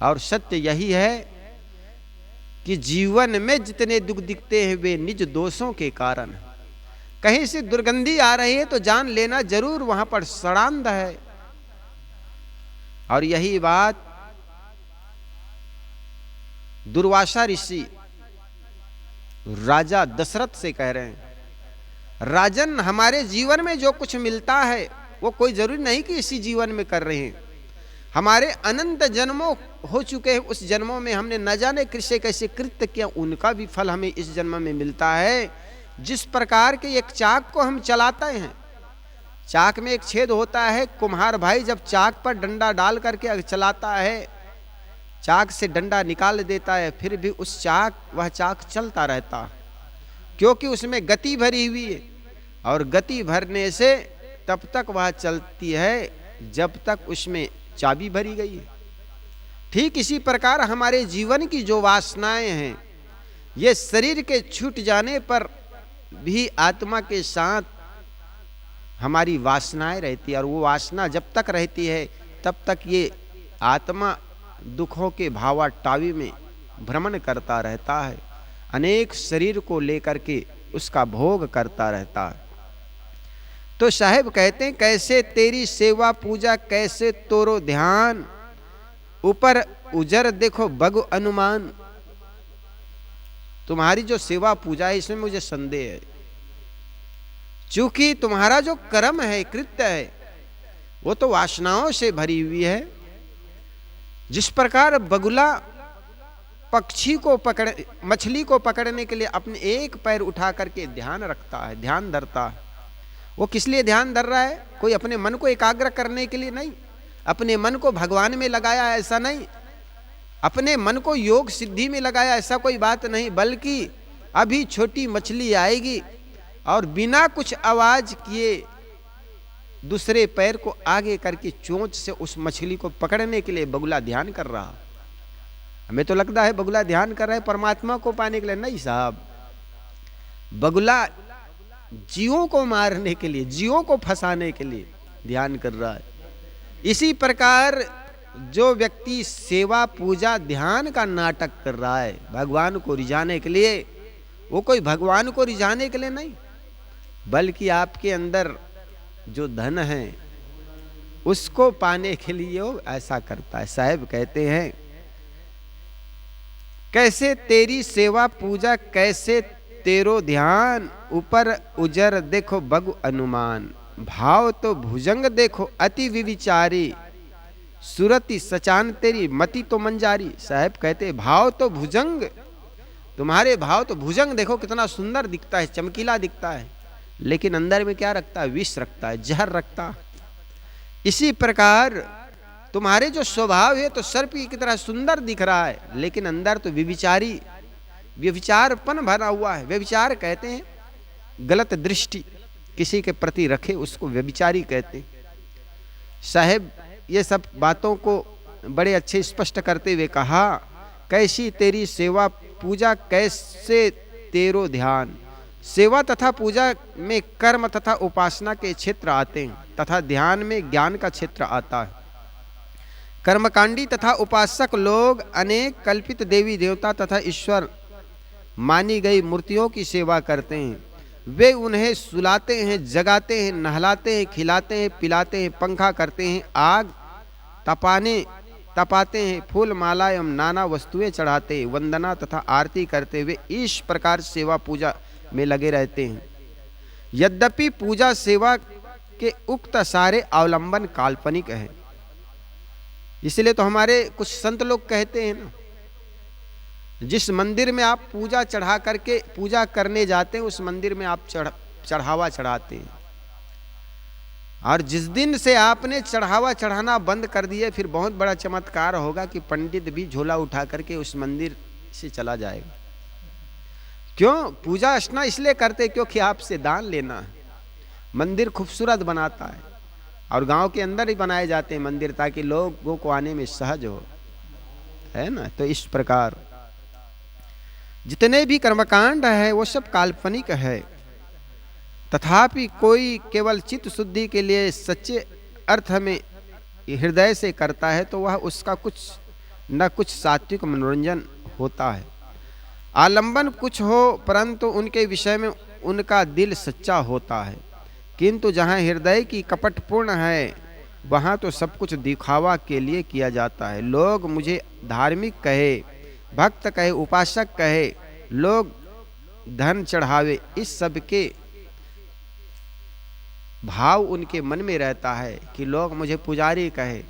और सत्य यही है कि जीवन में जितने दुख दिखते हैं वे निज दोषों के कारण। कहीं से दुर्गंधी आ रही है तो जान लेना जरूर वहां पर षडांध है। और यही बात दुर्वासा ऋषि राजा दशरथ से कह रहे हैं, राजन हमारे जीवन में जो कुछ मिलता है वो कोई जरूरी नहीं कि इसी जीवन में कर रहे हैं। हमारे अनंत जन्मों हो चुके हैं, उस जन्मों में हमने न जाने कैसे कैसे कृत्य किया, उनका भी फल हमें इस जन्म में मिलता है। जिस प्रकार के एक चाक को हम चलाते हैं, चाक में एक छेद होता है, कुम्हार भाई जब चाक पर डंडा डाल करके चलाता है, चाक से डंडा निकाल देता है, फिर भी वह चाक चलता रहता, क्योंकि उसमें गति भरी हुई है। और गति भरने से तब तक वह चलती है जब तक उसमें चाबी भरी गई है। ठीक इसी प्रकार हमारे जीवन की जो वासनाएं हैं, ये शरीर के छूट जाने पर भी आत्मा के साथ हमारी वासनाएं रहती है, और वो वासना जब तक रहती है तब तक ये आत्मा दुखों के भावाटावी में भ्रमण करता रहता है, अनेक शरीर को लेकर के उसका भोग करता रहता है। तो साहेब कहते हैं, कैसे तेरी सेवा पूजा कैसे तोरो ध्यान, ऊपर उजर देखो बगु अनुमान। तुम्हारी जो सेवा पूजा है इसमें मुझे संदेह है, चूंकि तुम्हारा जो कर्म है, कृत्य है, वो तो वासनाओं से भरी हुई है। जिस प्रकार बगुला पक्षी को पकड़, मछली को पकड़ने के लिए अपने एक पैर उठा करके ध्यान रखता है, ध्यान धरता है, वो किस लिए ध्यान धर रहा है? कोई अपने मन को एकाग्र करने के लिए नहीं, अपने मन को भगवान में लगाया ऐसा नहीं, अपने मन को योग सिद्धि में लगाया ऐसा कोई बात नहीं, बल्कि अभी छोटी मछली आएगी और बिना कुछ आवाज किए दूसरे पैर को आगे करके चोंच से उस मछली को पकड़ने के लिए बगुला ध्यान कर रहा। हमें तो लगता है बगुला ध्यान कर रहा है परमात्मा को पाने के लिए, नहीं साहब, बगुला जीवों को मारने के लिए, जीवों को फंसाने के लिए ध्यान कर रहा है। इसी प्रकार जो व्यक्ति सेवा पूजा ध्यान का नाटक कर रहा है भगवान को रिझाने के लिए, वो कोई भगवान को रिझाने के लिए नहीं, बल्कि आपके अंदर जो धन है उसको पाने के लिए वो ऐसा करता है। साहब कहते हैं, कैसे तेरी सेवा पूजा कैसे तेरो ध्यान, ऊपर उजर देखो बगु अनुमान। भाव तो भुजंग देखो अति विविचारी, सुरति सचान तेरी मति तो मंजारी। साहब कहते भाव तो भुजंग, तुम्हारे भाव तो भुजंग देखो कितना सुंदर दिखता है, चमकीला दिखता है, लेकिन अंदर में क्या रखता है? विष रखता है, जहर रखता है। इसी प्रकार तुम्हारे जो स्वभाव है तो सर्प की तरह सुंदर दिख रहा है, लेकिन अंदर तो विविचारी, व्यभिचारपन भरा हुआ है। व्यभिचार कहते हैं गलत दृष्टि किसी के प्रति रखे, उसको व्यभिचारी कहते हैं। साहेब ये सब बातों को बड़े अच्छे स्पष्ट करते हुए कहा, कैसी तेरी सेवा पूजा कैसे तेरो ध्यान। सेवा तथा पूजा में कर्म तथा उपासना के क्षेत्र आते हैं, तथा ध्यान में ज्ञान का क्षेत्र आता है। कर्मकांडी तथा उपासक लोग अनेक कल्पित देवी देवता तथा ईश्वर मानी गई मूर्तियों की सेवा करते हैं। वे उन्हें सुलाते हैं, जगाते हैं, नहलाते हैं, खिलाते हैं, पिलाते हैं, पंखा करते हैं, आग तपाते हैं, फूल माला एवं नाना वस्तुएं चढ़ाते हैं, वंदना तथा आरती करते हुए इस प्रकार सेवा पूजा में लगे रहते हैं। यद्यपि पूजा सेवा के उक्त सारे अवलंबन काल्पनिक है। इसलिए तो हमारे कुछ संत लोग कहते हैं ना, जिस मंदिर में आप पूजा चढ़ा करके पूजा करने जाते हैं उस मंदिर में आप चढ़ावा चढ़ाते हैं, और जिस दिन से आपने चढ़ावा चढ़ाना बंद कर दिए फिर बहुत बड़ा चमत्कार होगा कि पंडित भी झोला उठा करके उस मंदिर से चला जाएगा। क्यों? पूजा अर्चना इसलिए करते क्योंकि आपसे दान लेना है। मंदिर खूबसूरत बनाता है, और गांव के अंदर ही बनाए जाते हैं मंदिर ताकि लोगों को आने में सहज हो, है ना। तो इस प्रकार जितने भी कर्मकांड है वो सब काल्पनिक है, तथापि कोई केवल चित्त शुद्धि के लिए सच्चे अर्थ में हृदय से करता है तो वह उसका कुछ न कुछ सात्विक मनोरंजन होता है। आलंबन कुछ हो परंतु उनके विषय में उनका दिल सच्चा होता है, किंतु जहाँ हृदय की कपटपूर्ण है वहाँ तो सब कुछ दिखावा के लिए किया जाता है। लोग मुझे धार्मिक कहे, भक्त कहे, उपासक कहे, लोग धन चढ़ावे, इस सब के भाव उनके मन में रहता है कि लोग मुझे पुजारी कहे,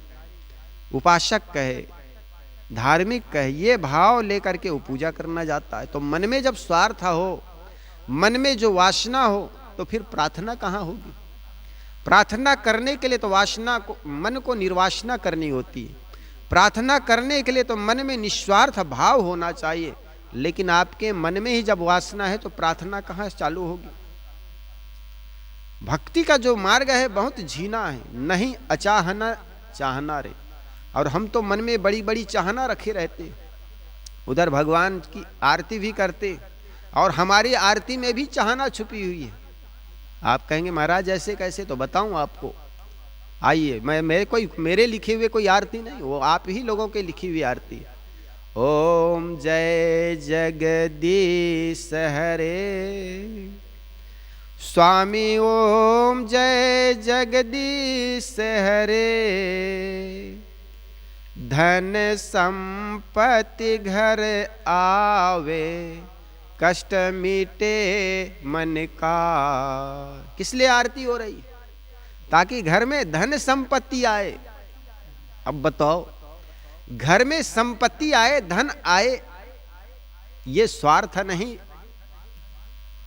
उपासक कहे, धार्मिक कहे, ये भाव लेकर के वो पूजा करना जाता है। तो मन में जब स्वार्थ हो, मन में जो वासना हो, तो फिर प्रार्थना कहाँ होगी? प्रार्थना करने के लिए तो वासना को, मन को निर्वासना करनी होती है। प्रार्थना करने के लिए तो मन में निस्वार्थ भाव होना चाहिए, लेकिन आपके मन में ही जब वासना है तो प्रार्थना कहाँ चालू होगी? भक्ति का जो मार्ग है बहुत झीना है, नहीं अचाहना चाहना रे। और हम तो मन में बड़ी बड़ी चाहना रखे रहते हैं, उधर भगवान की आरती भी करते, और हमारी आरती में भी चाहना छुपी हुई है। आप कहेंगे महाराज ऐसे कैसे, तो बताऊं आपको। आइए, मेरे लिखे हुए कोई आरती नहीं, वो आप ही लोगों के लिखी हुई आरती है। ओम जय जगदीश हरे स्वामी, ओम जय जगदीश हरे, धन संपत्ति घर आवे, कष्ट मिटे मन का। किस लिए आरती हो रही? ताकि घर में धन संपत्ति आए। अब बताओ, घर में संपत्ति आए, धन आए, ये स्वार्थ नहीं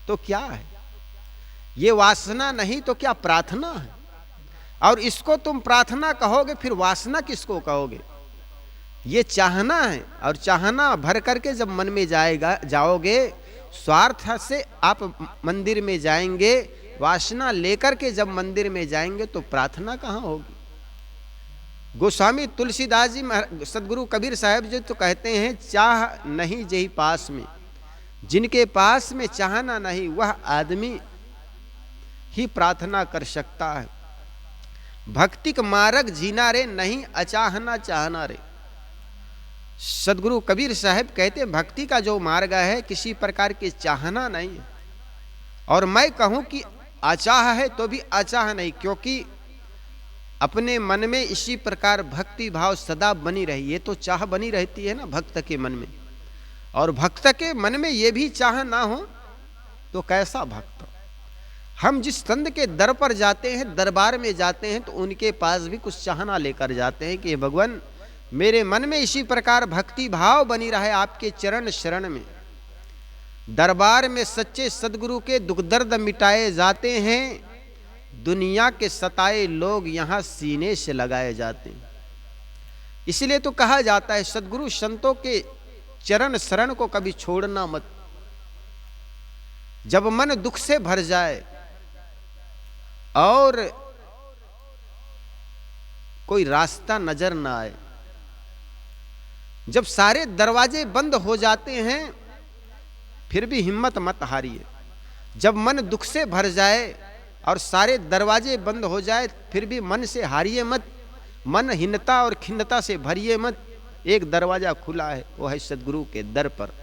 तो क्या है? ये वासना नहीं तो क्या प्रार्थना है? और इसको तुम प्रार्थना कहोगे, फिर वासना किसको कहोगे? ये चाहना है, और चाहना भर करके जब मन में जाओगे, स्वार्थ से आप मंदिर में जाएंगे, वासना लेकर के जब मंदिर में जाएंगे तो प्रार्थना कहाँ होगी? गोस्वामी तुलसीदास जी, सदगुरु कबीर साहब जी तो कहते हैं, चाह नहीं जही पास में, जिनके पास में चाहना नहीं वह आदमी ही प्रार्थना कर सकता है। भक्ति का मार्ग जीना रे, नहीं अचाहना चाहना रे। सदगुरु कबीर साहब कहते हैं, भक्ति का जो मार्ग है किसी प्रकार की चाहना नहीं है, और मैं कहूं कि अचाह है तो भी अचाह नहीं, क्योंकि अपने मन में इसी प्रकार भक्ति भाव सदा बनी रही। ये तो चाह बनी रहती है ना भक्त के मन में, और भक्त के मन में ये भी चाह ना हो तो कैसा भक्त? हम जिस संत के दर पर जाते हैं, दरबार में जाते हैं, तो उनके पास भी कुछ चाहना लेकर जाते हैं कि भगवान मेरे मन में इसी प्रकार भक्ति भाव बनी रहे आपके चरण शरण में। दरबार में सच्चे सदगुरु के दुख दर्द मिटाए जाते हैं, दुनिया के सताए लोग यहां सीने से लगाए जाते हैं। इसलिए तो कहा जाता है, सदगुरु संतों के चरण शरण को कभी छोड़ना मत। जब मन दुख से भर जाए और कोई रास्ता नजर ना आए, जब सारे दरवाजे बंद हो जाते हैं, फिर भी हिम्मत मत हारिए। जब मन दुख से भर जाए और सारे दरवाजे बंद हो जाए, फिर भी मन से हारिए मत, मन हीनता और खिन्नता से भरिए मत। एक दरवाजा खुला है, वो है सदगुरु के दर पर।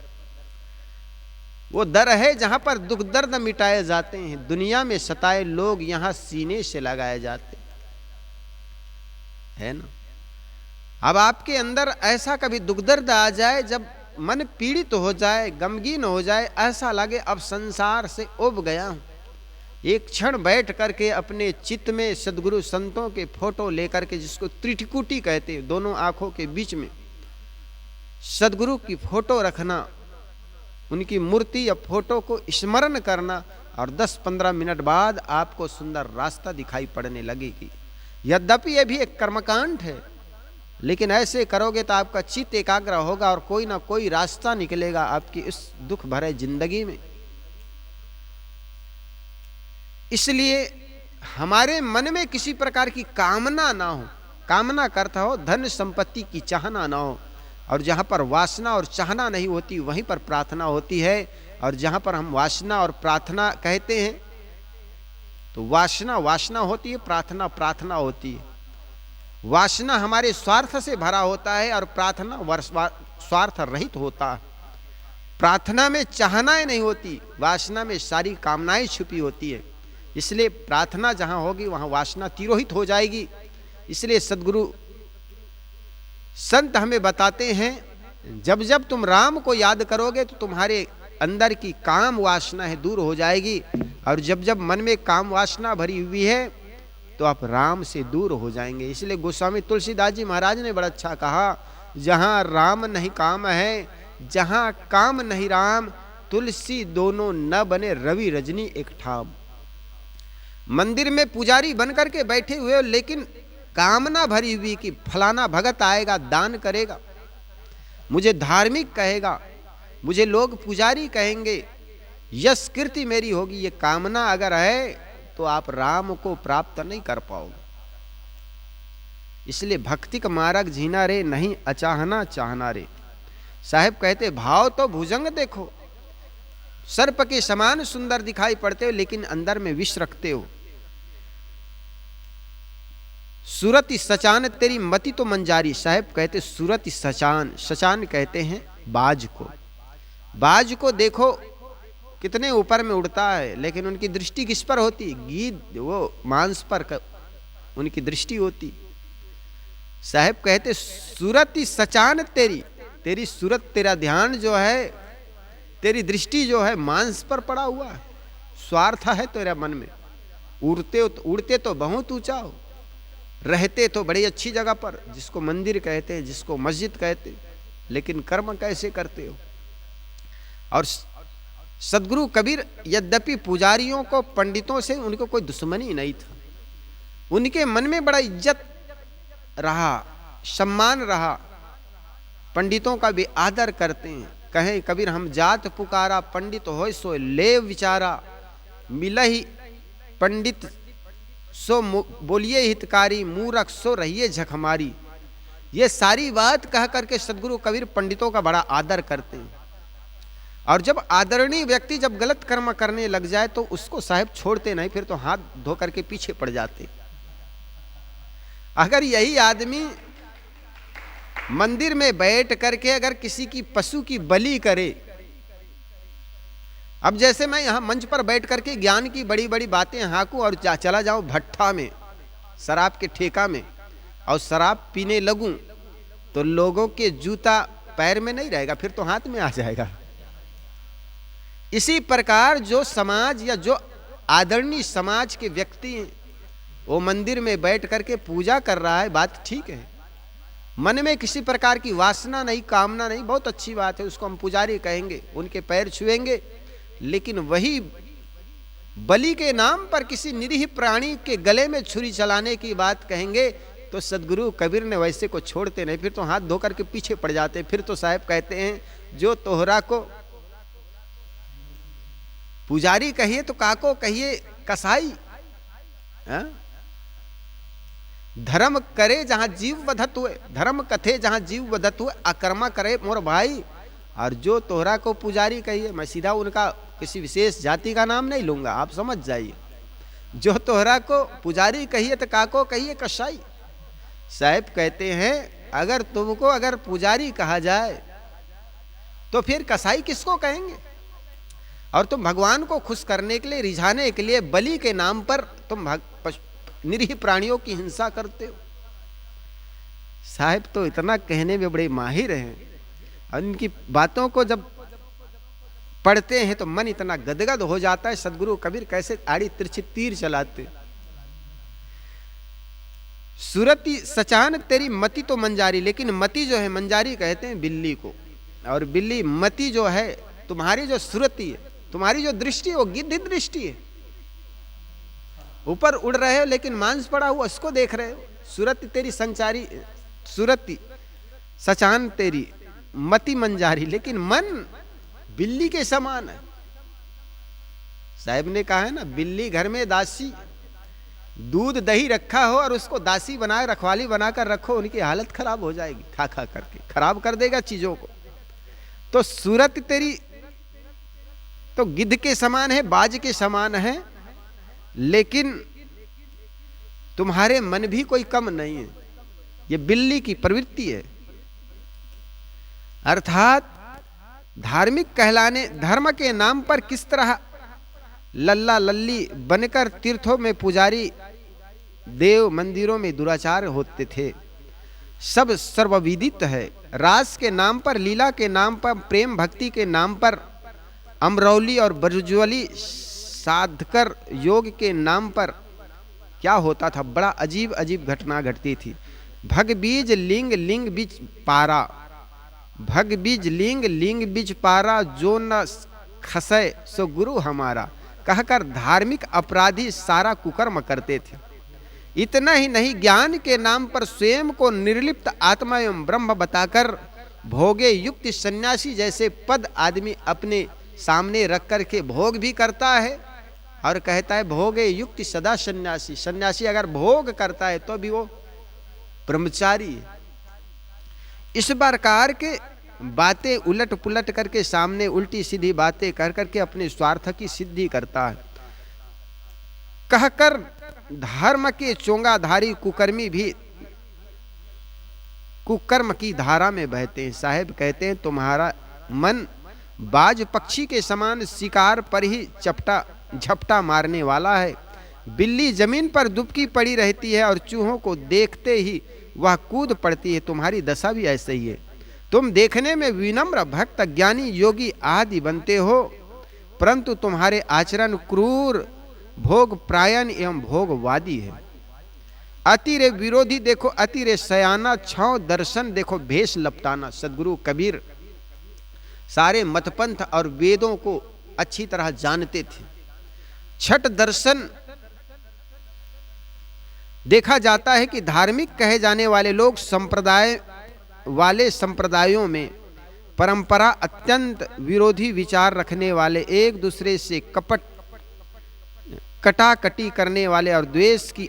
वो दर है जहां पर दुख दर्द मिटाए जाते हैं, दुनिया में सताए लोग यहां सीने से लगाए जाते है ना। अब आपके अंदर ऐसा कभी दुख दर्द आ जाए, जब मन पीड़ित हो जाए, गमगीन हो जाए, ऐसा लगे अब संसार से उब गया हूं, एक क्षण बैठ करके अपने चित्त में सदगुरु संतों के फोटो लेकर के, जिसको त्रिकुटी कहते हैं, दोनों आंखों के बीच में सदगुरु की फोटो रखना, उनकी मूर्ति या फोटो को स्मरण करना, और 10-15 मिनट बाद आपको सुंदर रास्ता दिखाई पड़ने लगेगी। यद्यपि यह भी एक कर्मकांड है, लेकिन ऐसे करोगे तो आपका चित्त एकाग्र होगा और कोई ना कोई रास्ता निकलेगा आपकी इस दुख भरे जिंदगी में। इसलिए हमारे मन में किसी प्रकार की कामना ना हो। कामना करता हो, धन संपत्ति की चाहना ना हो, और जहां पर वासना और चाहना नहीं होती वहीं पर प्रार्थना होती है। और जहां पर हम वासना और प्रार्थना कहते हैं, तो वासना वासना होती है, प्रार्थना प्रार्थना होती है। वासना हमारे स्वार्थ से भरा होता है और प्रार्थना स्वार्थ रहित होता है। प्रार्थना में चाहनाएं नहीं होती, वासना में सारी कामनाएं छुपी होती है। इसलिए प्रार्थना जहां होगी वहां वासना तिरोहित हो जाएगी। इसलिए सदगुरु संत हमें बताते हैं, जब जब तुम राम को याद करोगे तो तुम्हारे अंदर की काम वासना है दूर हो जाएगी, और जब जब मन में काम वासना भरी हुई है तो आप राम से दूर हो जाएंगे। इसलिए गोस्वामी तुलसीदास जी महाराज ने बड़ा अच्छा कहा, जहां राम नहीं काम है, जहां काम नहीं राम, तुलसी दोनों न बने रवि रजनी एक ठाम। मंदिर में पुजारी बन करके बैठे हुए हो, लेकिन कामना भरी हुई कि फलाना भगत आएगा, दान करेगा, मुझे धार्मिक कहेगा, मुझे लोग पुजारी कहेंगे, यश कीर्ति मेरी होगी, ये कामना अगर है तो आप राम को प्राप्त नहीं कर पाओगे। इसलिए भक्ति का मार्ग जीना रे, नहीं अचाहना चाहना रे। साहब कहते भाव तो भुजंग देखो, सर्प के समान सुंदर दिखाई पड़ते हो लेकिन अंदर में विष रखते हो। सूरति सचान तेरी मति तो मंजारी, साहब कहते सूरति सचान, सचान कहते हैं बाज को। बाज को देखो कितने ऊपर में उड़ता है, लेकिन उनकी दृष्टि किस पर होती? गीद वो मांस पर उनकी दृष्टि होती। साहब कहते सूरति सचान तेरी, तेरी सूरत, तेरा ध्यान जो है, तेरी दृष्टि जो है मांस पर पड़ा हुआ है, स्वार्थ है तेरा मन में। उड़ते तो बहुत ऊंचा हो, रहते तो बड़ी अच्छी जगह पर, जिसको मंदिर कहते हैं, जिसको मस्जिद कहते हैं, लेकिन कर्म कैसे करते हो? और सदगुरु कबीर यद्यपि पुजारियों को, पंडितों से उनको कोई दुश्मनी नहीं था, उनके मन में बड़ा इज्जत रहा, सम्मान रहा, पंडितों का भी आदर करते हैं। कहें कबीर हम जात पुकारा, पंडित होय सो ले विचारा, मिलहि पंडित सो बोलिए हितकारी, मूर्ख सो रहिए झक हमारी। ये सारी बात कह करके सदगुरु कबीर पंडितों का बड़ा आदर करते हैं। और जब आदरणीय व्यक्ति जब गलत कर्म करने लग जाए तो उसको साहब छोड़ते नहीं, फिर तो हाथ धो करके पीछे पड़ जाते। अगर यही आदमी मंदिर में बैठ करके अगर किसी की पशु की बलि करे, अब जैसे मैं यहां मंच पर बैठ करके ज्ञान की बड़ी बड़ी बातें हाँकूं और चला जाऊं भट्ठा में, शराब के ठेका में, और शराब पीने लगूं, तो लोगों के जूता पैर में नहीं रहेगा, फिर तो हाथ में आ जाएगा। इसी प्रकार जो समाज या जो आदरणीय समाज के व्यक्ति हैं, वो मंदिर में बैठ करके पूजा कर रहा है, बात ठीक है, मन में किसी प्रकार की वासना नहीं, कामना नहीं, बहुत अच्छी बात है, उसको हम पुजारी कहेंगे, उनके पैर छुएंगे। लेकिन वही बलि के नाम पर किसी निरीह प्राणी के गले में छुरी चलाने की बात कहेंगे तो सदगुरु कबीर ने वैसे को छोड़ते नहीं, फिर तो हाथ धो करके पीछे पड़ जाते। फिर तो साहब कहते हैं जो तोहरा को पुजारी कहिए तो काको कहिए कसाई, धर्म करे जहां जीव वधत हुए, धर्म कथे जहां जीव वधत हुए, अकर्मा करे मोर भाई। और जो तोहरा को पुजारी कहिए, मैं सीधा उनका किसी विशेष जाति का नाम नहीं लूंगा, आप समझ जाइए। जो तोहरा को पुजारी कहिए तो काको कहिए कसाई। साहब कहते हैं अगर तुमको अगर पुजारी कहा जाए तो फिर कसाई किसको कहेंगे? और तुम भगवान को खुश करने के लिए, रिझाने के लिए बलि के नाम पर तुम निरीह प्राणियों की हिंसा करते हो। साहब तो इतना कहने में बड़े माहिर हैं, और इनकी बातों को जब पढ़ते हैं तो मन इतना गदगद हो जाता है। सदगुरु कबीर कैसे आड़ी तिरछी तीर चलाते। सूरति सचान तेरी मति तो मंजारी, लेकिन मति जो है, मंजारी कहते हैं बिल्ली को, और बिल्ली मति जो है, तुम्हारी जो सूरति है, तुम्हारी जो दृष्टि है वो गिद्ध दृष्टि है। ऊपर उड़ रहे हो लेकिन मांस पड़ा हुआ उसको देख रहे हो। सूरति तेरी संचारी, सूरति सचान तेरी मति मंजारी, लेकिन मन बिल्ली के समान है। साहब ने कहा है ना, बिल्ली घर में दासी, दूध दही रखा हो और उसको दासी बना रखवाली बनाकर रखो, उनकी हालत खराब हो जाएगी, खा खा करके खराब कर देगा चीजों को। तो सूरत तेरी तो गिद्ध के समान है, बाज के समान है, लेकिन तुम्हारे मन भी कोई कम नहीं है। ये बिल्ली की प्रवृत्ति है। अर्थात धार्मिक कहलाने, धर्म के नाम पर किस तरह लल्ला लल्ली बनकर तीर्थों में पुजारी, देव मंदिरों में दुराचार होते थे, सब सर्वविदित है। रास के नाम पर, लीला के नाम पर, प्रेम भक्ति के नाम पर अमरौली और बरजुअली साधकर योग के नाम पर क्या होता था, बड़ा अजीब अजीब घटना घटती थी। भग बीज लिंग, लिंग बीज पारा, भग बीज लिंग, लिंग बीज पारा, जो न खसय सो गुरु हमारा, कहकर धार्मिक अपराधी सारा कुकर्म करते थे। इतना ही नहीं, ज्ञान के नाम पर स्वयं को निर्लिप्त आत्मा एवं ब्रह्म बताकर भोगे युक्त सन्यासी जैसे पद आदमी अपने सामने रख करके भोग भी करता है और कहता है भोगे युक्त सदा सन्यासी। सन्यासी अगर भोग करता है तो भी वो ब्रह्मचारी है। इस प्रकार के बातें उलट पुलट करके, सामने उल्टी सीधी बातें कर करके अपने स्वार्थ की सिद्धि करता है। कहकर धर्म के चोंगाधारी कुकर्मी भी कुकर्म की धारा में बहते हैं। साहेब कहते हैं तुम्हारा मन बाज पक्षी के समान शिकार पर ही झपटा मारने वाला है। बिल्ली जमीन पर दुबकी पड़ी रहती है और चूहों को देखते ही वह कूद पड़ती है। तुम्हारी दशा भी ऐसे ही है। तुम देखने में विनम्र, भक्त, ज्ञानी, योगी आदि बनते हो, परंतु तुम्हारे आचरण क्रूर, भोग प्रायण एवं भोगवादी है। अति रे विरोधी देखो अति रे सयाना, छौ दर्शन देखो भेष लपटाना। सदगुरु कबीर सारे मतपंथ और वेदों को अच्छी तरह जानते थे। छठ दर्शन देखा जाता है कि धार्मिक कहे जाने वाले लोग संप्रदायों में परंपरा अत्यंत विरोधी विचार रखने वाले, एक दूसरे से कटाकटी करने वाले और द्वेष की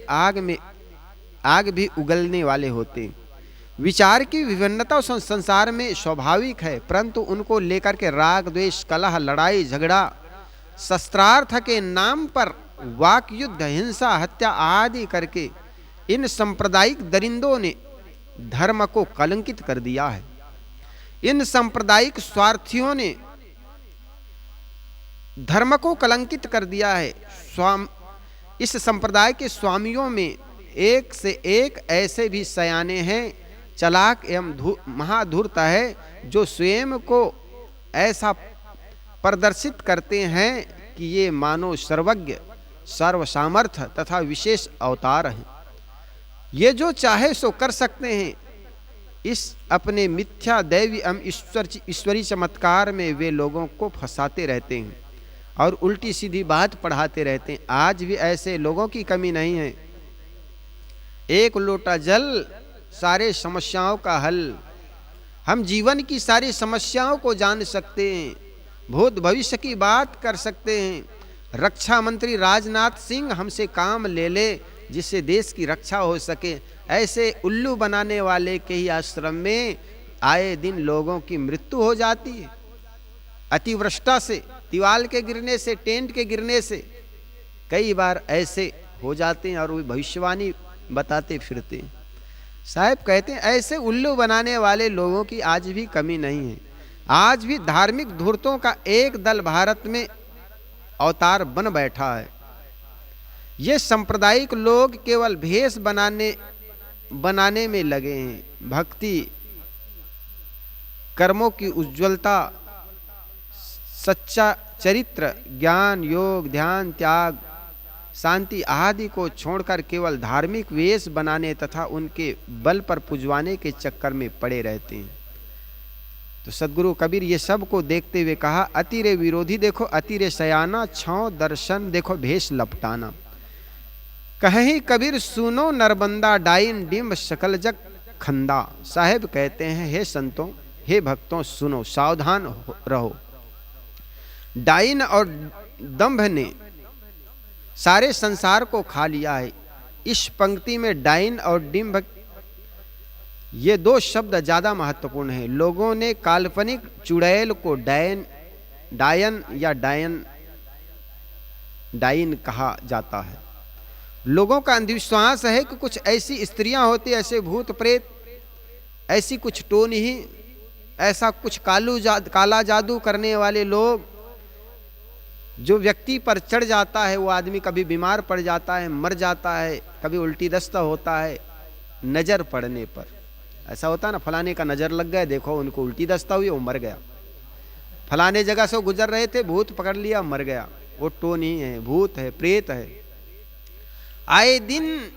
आग भी उगलने वाले होते। विचार की विभिन्नता संसार में स्वाभाविक है, परंतु उनको लेकर के राग, द्वेष, कलह, लड़ाई झगड़ा, शस्त्रार्थ के नाम पर वाक युद्ध, हिंसा, हत्या आदि करके इन सांप्रदायिक दरिंदों ने धर्म को कलंकित कर दिया है। इन सांप्रदायिक स्वार्थियों ने धर्म को कलंकित कर दिया है। इस संप्रदाय के स्वामियों में एक से एक ऐसे भी सयाने हैं, चालाक एवं महाधूर्त है, जो स्वयं को ऐसा प्रदर्शित करते हैं कि ये मानो सर्वज्ञ, सर्वसामर्थ तथा विशेष अवतार हैं। ये जो चाहे सो कर सकते हैं। इस अपने मिथ्या दैवी एवं ईश्वरी चमत्कार में वे लोगों को फंसाते रहते हैं और उल्टी सीधी बात पढ़ाते रहते हैं। आज भी ऐसे लोगों की कमी नहीं है। एक लोटा जल सारे समस्याओं का हल। हम जीवन की सारी समस्याओं को जान सकते हैं, भूत भविष्य की बात कर सकते हैं। रक्षा मंत्री राजनाथ सिंह हमसे काम ले ले जिससे देश की रक्षा हो सके। ऐसे उल्लू बनाने वाले के ही आश्रम में आए दिन लोगों की मृत्यु हो जाती है। अतिवृष्टा से, दीवाल के गिरने से, टेंट के गिरने से कई बार ऐसे हो जाते हैं और वो भविष्यवाणी बताते फिरते हैं। साहब कहते हैं ऐसे उल्लू बनाने वाले लोगों की आज भी कमी नहीं है। आज भी धार्मिक धूर्तों का एक दल भारत में अवतार बन बैठा है। ये सांप्रदायिक लोग केवल भेष बनाने में लगे हैं। भक्ति, कर्मों की उज्ज्वलता, सच्चा चरित्र, ज्ञान, योग, ध्यान, त्याग, शांति आदि को छोड़कर केवल धार्मिक वेश बनाने तथा उनके बल पर पुजवाने के चक्कर में पड़े रहते हैं। तो सदगुरु कबीर ये सब को देखते हुए कहा, अति रे विरोधी देखो अति रे सयाना, छौ दर्शन देखो भेष लपटाना। कहीं कबीर सुनो नरबंदा, डाइन डिम्ब शकल जग खंदा। साहेब कहते हैं हे संतों, हे भक्तों, सुनो, सावधान रहो। डाइन और दंभ ने सारे संसार को खा लिया है। इस पंक्ति में डाइन और डिम्ब ये दो शब्द ज्यादा महत्वपूर्ण हैं। लोगों ने काल्पनिक चुड़ैल को डायन या डाइन कहा जाता है। लोगों का अंधविश्वास है कि कुछ ऐसी स्त्रियां होती, ऐसे भूत प्रेत, ऐसी कुछ टोनी, ऐसा कुछ काला जादू करने वाले लोग, जो व्यक्ति पर चढ़ जाता है वो आदमी कभी बीमार पड़ जाता है, मर जाता है, कभी उल्टी दस्ता होता है नजर पड़ने पर। ऐसा होता है ना, फलाने का नजर लग गया, देखो उनको उल्टी दस्ता हुई, वो मर गया। फलाने जगह से गुजर रहे थे, भूत पकड़ लिया, मर गया। वो टोनी है, भूत है, प्रेत है। आए दिन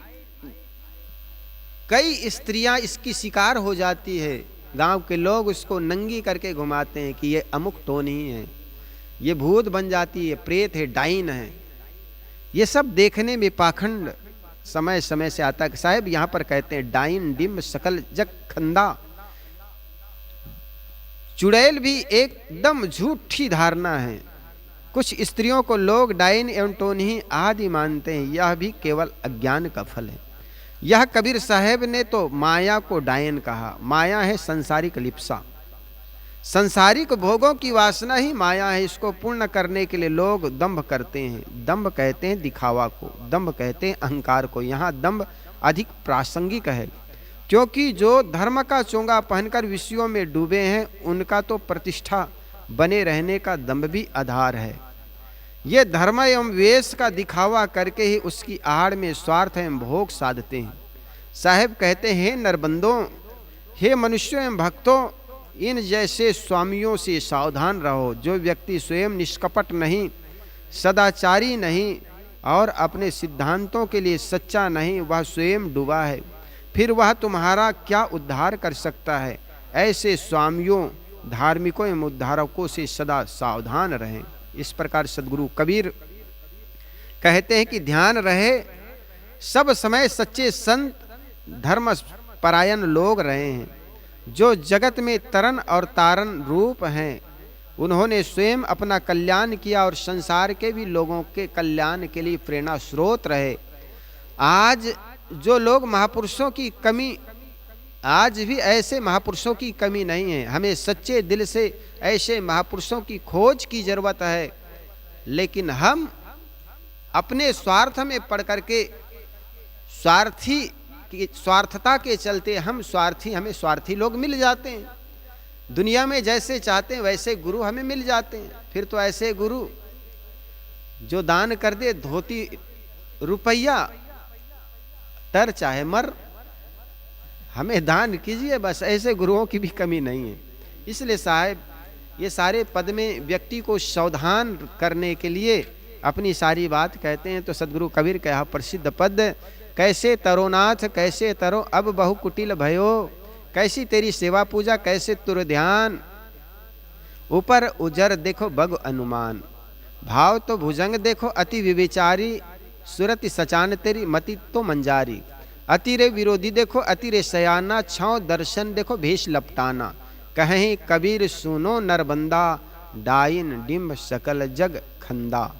कई स्त्रियां इसकी शिकार हो जाती है। गांव के लोग उसको नंगी करके घुमाते हैं कि ये अमुक टोनी है, ये भूत बन जाती है, प्रेत है, डाइन है। ये सब देखने में पाखंड समय समय से आता है। साहब यहां पर कहते हैं डाइन डिम्ब शकल जग खंदा। चुड़ैल भी एकदम झूठी धारणा है। कुछ स्त्रियों को लोग डाइन एवं टोनी आदि मानते हैं, यह भी केवल अज्ञान का फल है। यह कबीर साहब ने तो माया को डायन कहा। माया है संसारिक लिप्सा। संसारिक भोगों की वासना ही माया है। इसको पूर्ण करने के लिए लोग दंभ करते हैं। दंभ कहते हैं दिखावा को, दंभ कहते हैं अहंकार को। यहाँ दंभ अधिक प्रासंगिक है, क्योंकि जो धर्म का चोंगा पहनकर विषयों में डूबे हैं उनका तो प्रतिष्ठा बने रहने का दंभ भी आधार है। ये धर्म एवं वेश का दिखावा करके ही उसकी आड़ में स्वार्थ एवं भोग साधते हैं। साहेब कहते हैं, नरबंदों, हे मनुष्यों एवं भक्तों, इन जैसे स्वामियों से सावधान रहो। जो व्यक्ति स्वयं निष्कपट नहीं, सदाचारी नहीं और अपने सिद्धांतों के लिए सच्चा नहीं, वह स्वयं डूबा है। फिर वह तुम्हारा क्या उद्धार कर सकता है। ऐसे स्वामियों, धार्मिकों एवं उद्धारकों से सदा सावधान रहें। इस प्रकार सद्गुरु कबीर कहते हैं कि ध्यान रहे, सब समय सच्चे संत धर्म परायण लोग रहे हैं। जो जगत में तरन और तारन रूप हैं, उन्होंने स्वयं अपना कल्याण किया और संसार के भी लोगों के कल्याण के लिए प्रेरणा स्रोत रहे। आज जो लोग महापुरुषों की कमी, आज भी ऐसे महापुरुषों की कमी नहीं है। हमें सच्चे दिल से ऐसे महापुरुषों की खोज की जरूरत है, लेकिन हम अपने स्वार्थ में पड़ करके स्वार्थता के चलते हमें स्वार्थी लोग मिल जाते हैं। दुनिया में जैसे चाहते हैं वैसे गुरु हमें मिल जाते हैं। फिर तो ऐसे गुरु जो दान कर दे धोती रुपया, तर चाहे मर, हमें दान कीजिए बस। ऐसे गुरुओं की भी कमी नहीं है। इसलिए साहब ये सारे पद में व्यक्ति को सावधान करने के लिए अपनी सारी बात कहते हैं। तो सदगुरु कबीर का यह प्रसिद्ध पद, कैसे तरोनाथ कैसे तरो अब बहु कुटिल भयो, कैसी तेरी सेवा पूजा कैसे तुर ध्यान, ऊपर उजर देखो बग अनुमान, भाव तो भुजंग देखो अति विविचारी, सुरति सचान तेरी मति तो मंजारी, अति रे विरोधी देखो अति रे सयाना, छाँव दर्शन देखो भेष लपटाना, कहीं कबीर सुनो नरबंदा, डाइन डिम्ब सकल जग खंदा।